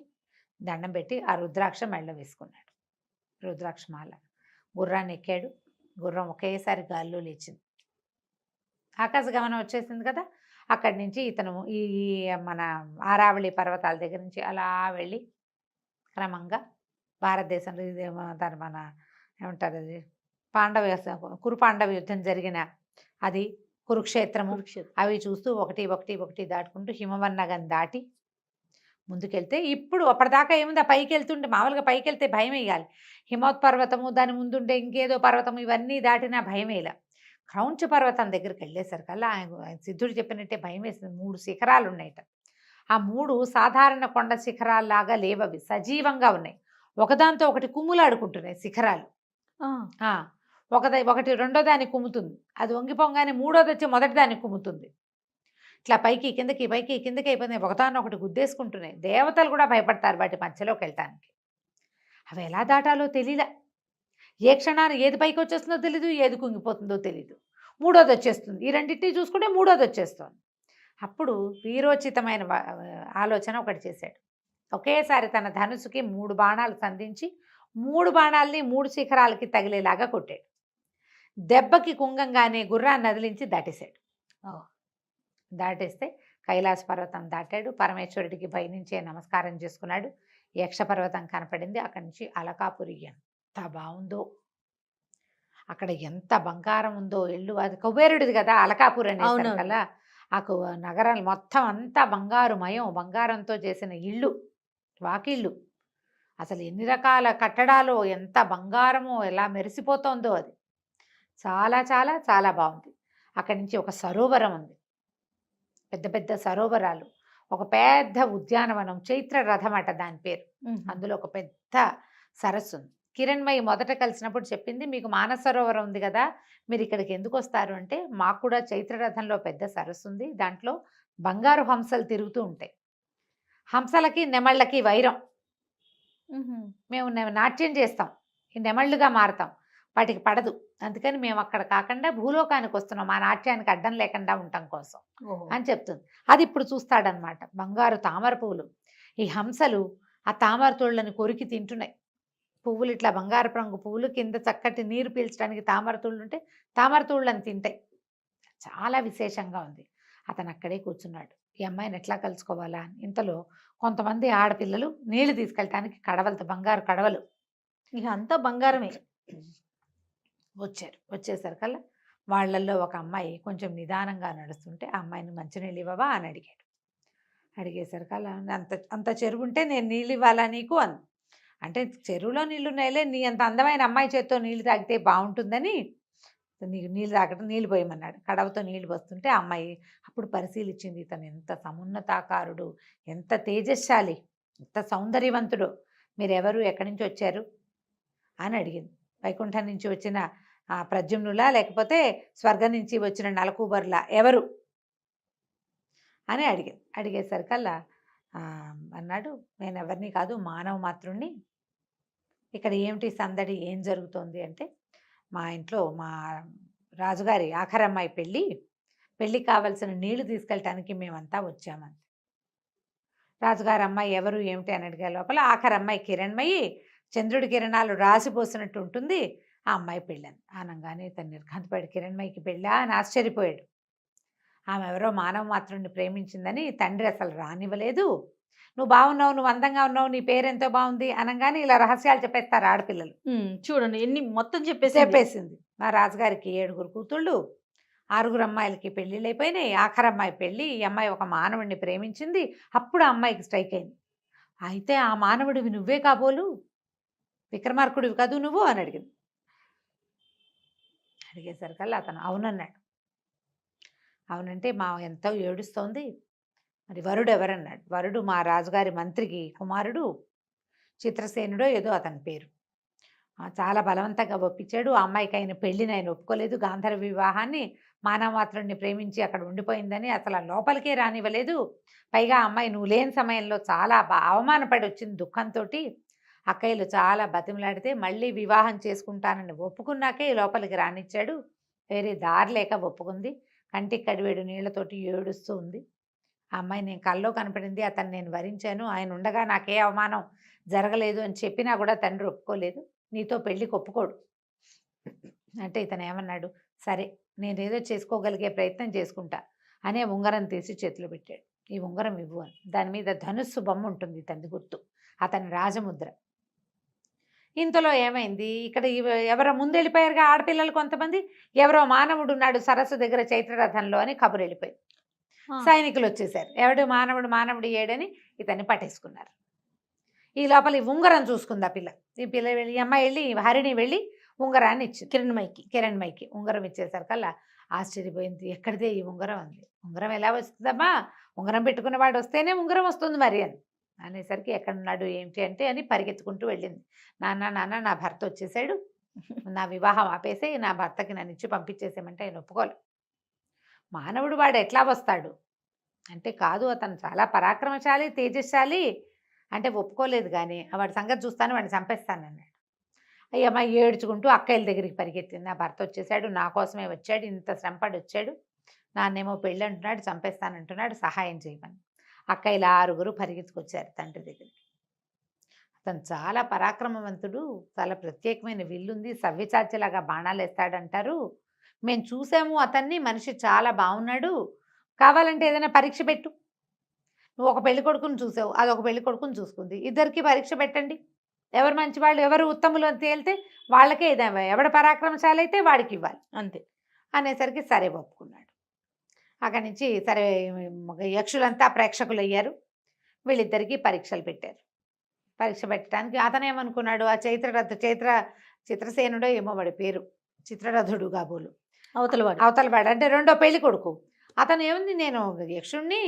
దండం పెట్టి ఆ రుద్రాక్ష మెళ్ళ వేసుకున్నాడు. రుద్రాక్షమాల గుర్రాన్ని ఎక్కాడు. గుర్రం ఒకేసారి గాల్లో లేచింది, ఆకాశ గమనం వచ్చేసింది కదా. అక్కడి నుంచి ఇతను ఈ మన ఆరావళి పర్వతాల దగ్గర నుంచి అలా వెళ్ళి క్రమంగా భారతదేశంలో ఇది మన ఏమంటారు అది కురు పాండవ యుద్ధం జరిగిన అది కురుక్షేత్రము కురుక్షేత్రం. అవి చూస్తూ ఒకటి ఒకటి ఒకటి దాటుకుంటూ హిమవన్నగం దాటి ముందుకెళ్తే ఇప్పుడు అప్పటిదాకా ఏముంది ఆ పైకి వెళ్తుంటే మామూలుగా పైకి వెళ్తే భయం వేయాలి. హిమోత్పర్వతము దాని ముందుండే ఇంకేదో పర్వతం ఇవన్నీ దాటినా భయం వేయాల. క్రౌంచ పర్వతం దగ్గరికి వెళ్ళేసరికల్లా ఆయన సిద్ధుడు చెప్పినట్టే భయం వేసింది. 3 శిఖరాలు ఉన్నాయట. ఆ 3 సాధారణ కొండ శిఖరాల్లాగా లేవవి, సజీవంగా ఉన్నాయి. ఒకదాంతో ఒకటి కుమ్ములాడుకుంటున్నాయి శిఖరాలు. ఆ, ఆ, ఒకటి రెండో దాన్ని కుమ్ముతుంది, అది వంగిపోగానే మూడోది వచ్చి మొదటి దాన్ని కుమ్ముతుంది. ఇట్లా పైకి కిందకి పైకి కిందకి అయిపోయినాయి, ఒకదాన్నొకటి గుద్దేసుకుంటున్నాయి. దేవతలు కూడా భయపడతారు వాటి మధ్యలోకి వెళ్ళటానికి. అవి ఎలా దాటాలో తెలియలా. ఏ క్షణాన్ని ఏది పైకి వచ్చేస్తుందో తెలీదు, ఏది కుంగిపోతుందో తెలీదు. మూడోది వచ్చేస్తుంది, ఈ రెండింటిని చూసుకుంటే మూడోది వచ్చేస్తుంది. అప్పుడు వీరోచితమైన ఆలోచన ఒకటి చేశాడు. ఒకేసారి తన ధనుసుకి 3 బాణాలు సంధించి 3 బాణాలని 3 శిఖరాలకి తగిలేలాగా కొట్టాడు. దెబ్బకి కుంగంగానే గుర్రాన్ని నదిలించి దాటేశాడు. దాటేస్తే కైలాస పర్వతం దాటాడు. పరమేశ్వరుడికి పైనుంచే నమస్కారం చేసుకున్నాడు. యక్ష పర్వతం కనపడింది. అక్కడి నుంచి అలకాపురి ఎంత బాగుందో, అక్కడ ఎంత బంగారం ఉందో. ఇల్లు అది కుబేరుడిది కదా అలకాపురి అనేసరికల్లా. ఆ నగరం మొత్తం అంతా బంగారుమయం, బంగారంతో చేసిన ఇళ్ళు, వాకిళ్ళు. అసలు ఎన్ని రకాల కట్టడాలు, ఎంత బంగారమో, ఎలా మెరిసిపోతోందో అది. చాలా చాలా చాలా బాగుంది. అక్కడి నుంచి ఒక సరోవరం ఉంది, పెద్ద పెద్ద సరోవరాలు, ఒక పెద్ద ఉద్యానవనం, చైత్ర రథం అట దాని పేరు. అందులో ఒక పెద్ద సరస్సు ఉంది. కిరణ్మయి మొదట కలిసినప్పుడు చెప్పింది, మీకు మానస సరోవరం ఉంది కదా, మీరు ఇక్కడికి ఎందుకు వస్తారు అంటే, మాకు కూడా చైత్ర రథంలో పెద్ద సరస్సు ఉంది, దాంట్లో బంగారు హంసలు తిరుగుతూ ఉంటాయి. హంసలకి నెమళ్ళకి వైరం. మేము నాట్యం చేస్తాం, ఈ నెమళ్ళుగా మారుతాం, వాటికి పడదు. అందుకని మేము అక్కడ కాకుండా భూలోకానికి వస్తున్నాం, మా నాట్యానికి అడ్డం లేకుండా ఉండటం కోసం అని చెప్తుంది. అది ఇప్పుడు చూస్తాడనమాట. బంగారు తామర పువ్వులు, ఈ హంసలు ఆ తామర తోళ్ళని కొరికి తింటున్నాయి. పువ్వులు ఇట్లా బంగారు రంగు పువ్వులు, కింద చక్కటి నీరు పీల్చడానికి తామర తూళ్ళు ఉంటే తామర తూళ్ళని తింటాయి. చాలా విశేషంగా ఉంది. అతను అక్కడే కూర్చున్నాడు. ఈ అమ్మాయిని ఎట్లా కలుసుకోవాలా అని. ఇంతలో కొంతమంది ఆడపిల్లలు నీళ్లు తీసుకెళ్ళటానికి కడవలతో, బంగారు కడవలు, ఇక అంతా బంగారమే, వచ్చారు. వచ్చేసరికల్లా వాళ్ళల్లో ఒక అమ్మాయి కొంచెం నిదానంగా నడుస్తుంటే, ఆ అమ్మాయిని మంచినీళ్ళు ఇవ్వవా అని అడిగాడు. అడిగేసరికల్లా అంత చెరువు ఉంటే నేను నీళ్ళు ఇవ్వాలా నీకు అని. అంటే చెరువులో నీళ్ళు ఉన్నాయిలే, నీ అంత అందమైన అమ్మాయి చేత్తో నీళ్ళు తాగితే బాగుంటుందని నీకు నీళ్ళు తాగటం, నీళ్ళు పోయమన్నాడు. కడవతో నీళ్ళు పోస్తుంటే ఆ అమ్మాయి అప్పుడు పరిశీలించింది, ఇతను ఎంత సమున్నతాకారుడు, ఎంత తేజస్శాలి, ఎంత సౌందర్యవంతుడు, మీరెవరు, ఎక్కడి నుంచి వచ్చారు అని అడిగింది. వైకుంఠం నుంచి వచ్చిన ప్రద్యుమ్నులా, లేకపోతే స్వర్గం నుంచి వచ్చిన నలకూబర్లా, ఎవరు అని అడిగింది. అడిగేసరికల్లా అన్నాడు, నేను ఎవరిని కాదు, మానవ మాత్రుణ్ణి. ఇక్కడ ఏమిటి సందడి, ఏం జరుగుతోంది అంటే, మా ఇంట్లో మా రాజుగారి ఆఖరమ్మాయి పెళ్ళికి కావలసిన నీళ్లు తీసుకెళ్ళటానికి మేమంతా వచ్చామని. రాజుగారి అమ్మాయి ఎవరు ఏమిటి అని అడిగే లోపల, ఆఖరమ్మాయి కిరణ్మయి, చంద్రుడి కిరణాలు రాసిపోసినట్టు ఉంటుంది, ఆ అమ్మాయి పెళ్ళని అనగానే తను నిర్ఘాంతపడి, కిరణ్మయికి పెళ్ళా అని ఆశ్చర్యపోయాడు. ఆమె ఎవరో మానవ మాత్రుడిని ప్రేమించిందని తండ్రి అసలు రానివ్వలేదు. నువ్వు బాగున్నావు, నువ్వు అందంగా ఉన్నావు, నీ పేరెంతో బాగుంది అనగానే ఇలా రహస్యాలు చెప్పేస్తారు ఆడపిల్లలు. చూడండి ఎన్ని మొత్తం చెప్పేసింది. మా రాజుగారికి 7 కూతుళ్ళు, 6 అమ్మాయిలకి పెళ్ళిళ్ళు అయిపోయినాయి, ఆఖరమ్మాయి పెళ్ళి, ఈ అమ్మాయి ఒక మానవుడిని ప్రేమించింది. అప్పుడు ఆ అమ్మాయికి స్ట్రైక్ అయింది. అయితే ఆ మానవుడివి నువ్వే కాబోలు, విక్రమార్కుడివి కాదు నువ్వు అని అడిగింది. అడిగేసరికల్లా అతను అవునన్నాడు. అవునంటే మా ఎంతో ఏడుస్తోంది. మరి వరుడు ఎవరన్నాడు. వరుడు మా రాజుగారి మంత్రికి కుమారుడు, చిత్రసేనుడో ఏదో అతని పేరు. చాలా బలవంతంగా ఒప్పించాడు. ఆ అమ్మాయికి ఆయన పెళ్ళిని ఆయన ఒప్పుకోలేదు. గాంధర్వ వివాహాన్ని, మానవమాత్రుడిని ప్రేమించి అక్కడ ఉండిపోయిందని అసలు లోపలికే రానివ్వలేదు. పైగా ఆ అమ్మాయి నువ్వు లేని సమయంలో చాలా అవమానపడి వచ్చింది దుఃఖంతో. అక్కయ్యలు చాలా బతిమలాడితే మళ్ళీ వివాహం చేసుకుంటానని ఒప్పుకున్నాకే లోపలికి రానిచ్చాడు. వేరే దారి లేక ఒప్పుకుంది. కంటికి కడివేడు నీళ్లతోటి ఏడుస్తూ ఉంది. ఆ అమ్మాయి నేను కల్లో కనపడింది, అతను నేను వరించాను, ఆయన ఉండగా నాకే అవమానం జరగలేదు అని చెప్పినా కూడా తండ్రి ఒప్పుకోలేదు, నీతో పెళ్ళికి ఒప్పుకోడు అంటే ఇతను ఏమన్నాడు, సరే నేనేదో చేసుకోగలిగే ప్రయత్నం చేసుకుంటా అనే ఉంగరం తీసి చేతిలో పెట్టాడు. ఈ ఉంగరం ఇవ్వు అని. దాని మీద ధనుస్సు బొమ్మ ఉంటుంది, తండ్రి గుర్తు, అతని రాజముద్ర. ఇంతలో ఏమైంది, ఇక్కడ ఎవరో ముందు వెళ్ళిపోయారుగా ఆడపిల్లలు కొంతమంది, ఎవరో మానవుడు ఉన్నాడు సరస్సు దగ్గర చైత్రరథంలో అని కబురు వెళ్ళిపోయింది. ఆ, సైనికులు వచ్చేసారు, ఎవడు మానవుడు ఏడని ఇతన్ని పట్టేసుకున్నారు. ఈ లోపల ఈ ఉంగరం చూసుకుంది ఆ పిల్ల. ఈ పిల్ల వెళ్ళి, ఈ అమ్మాయి వెళ్ళి, హరిణి వెళ్ళి ఉంగరాన్ని ఇచ్చింది కిరణ్మయికి. ఉంగరం ఇచ్చేసరికల్లా ఆశ్చర్యపోయింది. ఎక్కడిదే ఈ ఉంగరం అంది. ఉంగరం ఎలా వస్తుందమ్మా, ఉంగరం పెట్టుకున్నవాడు వస్తేనే ఉంగరం వస్తుంది మరి అని అనేసరికి, ఎక్కడున్నాడు ఏంటి అంటే అని పరిగెత్తుకుంటూ వెళ్ళింది. నాన్న నా భర్త వచ్చేసాడు, నా వివాహం ఆపేసి నా భర్తకి నన్ను ఇచ్చి పంపించేసేమంటే ఆయన ఒప్పుకోలేదు. మానవుడు వాడు ఎట్లా వస్తాడు అంటే, కాదు అతను చాలా పరాక్రమశాలి తేజశాలి అంటే ఒప్పుకోలేదు. కానీ వాడి సంగతి చూస్తాను, వాడిని చంపేస్తాను అన్నాడు. అయ్యమ్మ ఏడ్చుకుంటూ అక్కయ్యల దగ్గరికి పరిగెత్తింది. నా భర్త వచ్చేసాడు, నా కోసమే వచ్చాడు, ఇంత శ్రమపడి వచ్చాడు, నాన్నేమో పెళ్ళి అంటున్నాడు, చంపేస్తానంటున్నాడు, సహాయం చేయమని. అక్కయ్యలు 6 పరిగెత్తుకొచ్చారు తండ్రి దగ్గరికి. అతను చాలా పరాక్రమవంతుడు, చాలా ప్రత్యేకమైన విల్లుంది, సవ్యచాచిలాగా బాణాలు వేస్తాడంటారు, మేము చూసాము అతన్ని, మనిషి చాలా బాగున్నాడు, కావాలంటే ఏదైనా పరీక్ష పెట్టు. నువ్వు ఒక పెళ్లి కొడుకుని చూసావు, అదొక పెళ్లి కొడుకుని చూసుకుంది, ఇద్దరికి పరీక్ష పెట్టండి, ఎవరు మంచివాళ్ళు ఎవరు ఉత్తములు అని తేలితే వాళ్ళకే ఏదైనా, ఎవడ పరాక్రమశాలి అయితే వాడికి ఇవ్వాలి అంతే అనేసరికి సరే ఒప్పుకున్నాడు. అక్కడి నుంచి సరే యక్షులంతా ప్రేక్షకులు అయ్యారు. వీళ్ళిద్దరికీ పరీక్షలు పెట్టారు. పరీక్ష పెట్టడానికి అతను ఏమనుకున్నాడు, ఆ చిత్రసేనుడో ఏమో వాడి పేరు, చిత్రరథుడు కాబోలు అవతలవాడు అంటే రెండో పెళ్లి కొడుకు. అతను ఏముంది, నేను యక్షుణ్ణి,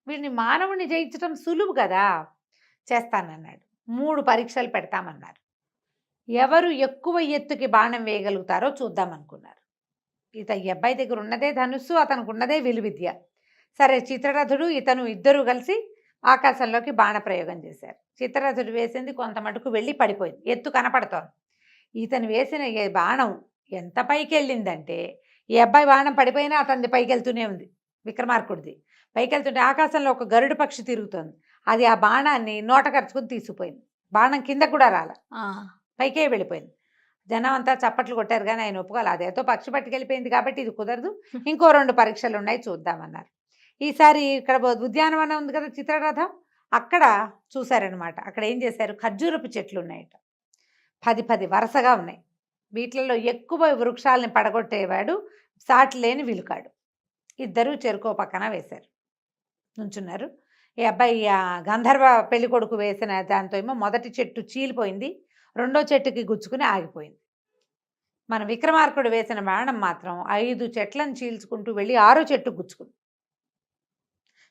వీడిని మానవుణ్ణి జయించడం సులువు కదా, చేస్తానన్నాడు. 3 పరీక్షలు పెడతామన్నారు. ఎవరు ఎక్కువ ఎత్తుకి బాణం వేయగలుగుతారో చూద్దామనుకున్నారు. ఈ అబ్బాయి దగ్గర ఉన్నదే ధనుస్సు, అతనికి ఉన్నదే విలువిద్య. సరే చిత్రరథుడు ఇతను ఇద్దరు కలిసి ఆకాశంలోకి బాణప్రయోగం చేశారు. చిత్రరథుడు వేసింది కొంత మటుకు వెళ్ళి పడిపోయింది, ఎత్తు కనపడుతోంది. ఇతను వేసిన బాణం ఎంత పైకి వెళ్ళిందంటే, ఈ అబ్బాయి బాణం పడిపోయినా అతనిది పైకి వెళ్తూనే ఉంది, విక్రమార్కుడిది. పైకి వెళ్తుంటే ఆకాశంలో ఒక గరుడు పక్షి తిరుగుతోంది, అది ఆ బాణాన్ని నోట ఖర్చుకుని తీసుకుపోయింది. బాణం కింద కూడా రాల, పైకే వెళ్ళిపోయింది. జనం అంతా చప్పట్లు కొట్టారు, కానీ ఆయన ఒప్పుకోవాలి. అదేతో పక్షి పట్టుకెళ్ళిపోయింది కాబట్టి ఇది కుదరదు, ఇంకో 2 పరీక్షలు ఉన్నాయి చూద్దామన్నారు. ఈసారి ఇక్కడ ఉద్యానవనం ఉంది కదా చిత్రరథం, అక్కడ చూశారనమాట. అక్కడ ఏం చేశారు, ఖర్జూరపు చెట్లు ఉన్నాయట, 10 వరుసగా ఉన్నాయి. వీటిలలో ఎక్కువ వృక్షాలని పడగొట్టేవాడు సాటి లేని విలుకాడు. ఇద్దరు చెరుకో పక్కన వేశారు, నుంచున్నారు. ఈ అబ్బాయి గంధర్వ పెళ్లి కొడుకు వేసిన దాంతో ఏమో మొదటి చెట్టు చీలిపోయింది, రెండో చెట్టుకి గుచ్చుకుని ఆగిపోయింది. మన విక్రమార్కుడు వేసిన బాణం మాత్రం 5 చెట్లను చీల్చుకుంటూ వెళ్ళి 6వ చెట్టుకు గుచ్చుకుంది.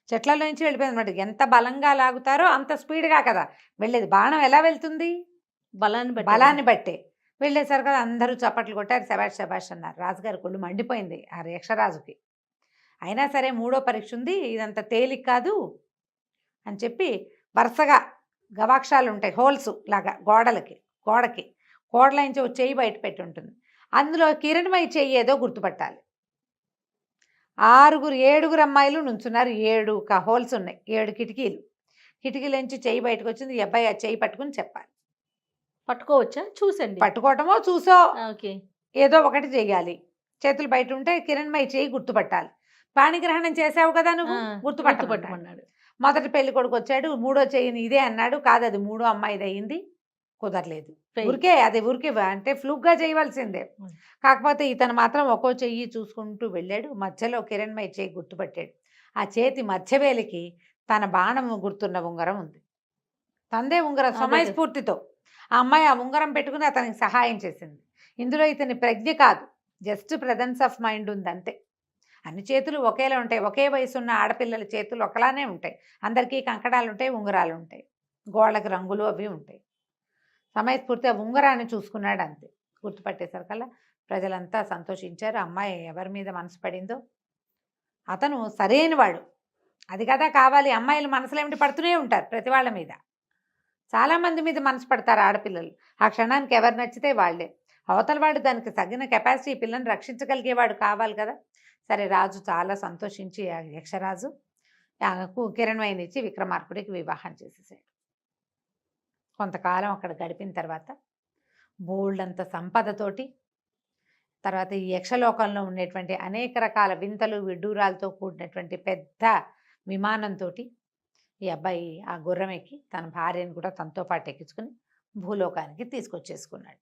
చెట్లలో నుంచి వెళ్ళిపోయింది అన్నమాట. ఎంత బలంగా లాగుతారో అంత స్పీడ్గా కదా వెళ్ళేది. బాణం ఎలా వెళ్తుంది, బలాన్ని బట్టే. వెళ్ళేసరికి అందరూ చప్పట్లు కొట్టారు, శబాష్ శబాష్ అన్నారు. రాజుగారి కొళ్ళు మండిపోయింది ఆ యక్షరాజుకి. అయినా సరే 3వ పరీక్ష ఉంది, ఇదంత తేలిక కాదు అని చెప్పి వరుసగా గవాక్షాలు ఉంటాయి, హోల్స్ లాగా గోడకి కోడలైంచి ఒక చెయ్యి బయట పెట్టి ఉంటుంది, అందులో కిరణ్మయి చెయ్యి ఏదో గుర్తుపట్టాలి. 7 అమ్మాయిలు నుంచున్నారు, 7 హోల్స్ ఉన్నాయి, 7 కిటికీలోంచి చెయ్యి బయటకు వచ్చింది. ఈ అబ్బాయి ఆ చెయ్యి పట్టుకుని చెప్పాలి. పట్టుకోవచ్చా, చూసండి, పట్టుకోవటమో చూసో ఓకే, ఏదో ఒకటి చెయ్యాలి. చేతులు బయట ఉంటే కిరణ్మయి చెయ్యి గుర్తుపట్టాలి. పాణిగ్రహణం చేసావు కదా నువ్వు, గుర్తుపట్టమన్నాడు. మొదటి పెళ్లి కొడుకు వచ్చాడు, 3వ చెయ్యిని ఇదే అన్నాడు, కాదు అది 3వ అమ్మాయిది అయింది, కుదరలేదు. ఊరికే అంటే ఫ్లూక్గా చేయవలసిందే. కాకపోతే ఇతను మాత్రం ఒక్కో చెయ్యి చూసుకుంటూ వెళ్ళాడు. మధ్యలో కిరణ్మయి చెయ్యి గుర్తుపట్టాడు. ఆ చేతి మధ్యవేలికి తన బాణము గుర్తున్న ఉంగరం ఉంది, తందే ఉంగరం. సమయస్ఫూర్తితో ఆ అమ్మాయి ఆ ఉంగరం పెట్టుకుని అతనికి సహాయం చేసింది. ఇందులో ఇతని ప్రజ్ఞ కాదు, జస్ట్ ప్రెజెన్స్ ఆఫ్ మైండ్ ఉంది అంతే. అన్ని చేతులు ఒకేలా ఉంటాయి, ఒకే వయసున్న ఆడపిల్లల చేతులు ఒకలానే ఉంటాయి, అందరికీ కంకణాలు ఉంటాయి, ఉంగరాలు ఉంటాయి, గోళ్ళకి రంగులు అవి ఉంటాయి. సమయస్ఫూర్తి ఆ ఉంగరాన్ని చూసుకున్నాడు అంతే. గుర్తుపట్టేసరికల్లా ప్రజలంతా సంతోషించారు. అమ్మాయి ఎవరి మీద మనసు పడిందో అతను సరైనవాడు, అది కదా కావాలి. అమ్మాయిలు మనసులో ఏమిటి పడుతూనే ఉంటారు ప్రతి వాళ్ళ మీద, చాలామంది మీద మనసు పడతారు ఆడపిల్లలు. ఆ క్షణానికి ఎవరు నచ్చితే వాళ్ళే. అవతల వాడు దానికి తగిన కెపాసిటీ పిల్లని రక్షించగలిగేవాడు కావాలి కదా. సరే రాజు చాలా సంతోషించి ఆ యక్షరాజు కిరణ్మయినిచ్చి విక్రమార్కుడికి వివాహం చేసేసాడు. కొంతకాలం అక్కడ గడిపిన తర్వాత బోల్డంత సంపదతోటి, తర్వాత ఈ యక్షలోకంలో ఉండేటువంటి అనేక రకాల వింతలు విడ్డూరాలతో కూడినటువంటి పెద్ద విమానంతో ఈ అబ్బాయి ఆ గుర్రం ఎక్కి తన భార్యను కూడా తనతో పాటు ఎక్కించుకుని భూలోకానికి తీసుకొచ్చేసుకున్నాడు.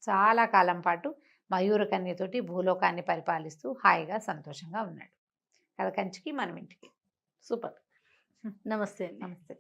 చాలా కాలం పాటు మయూరకన్యతోటి భూలోకాన్ని పరిపాలిస్తూ హాయిగా సంతోషంగా ఉన్నాడు. కథ కంచికి మనం ఇంటికి. సూపర్. నమస్తే అండి. నమస్తే.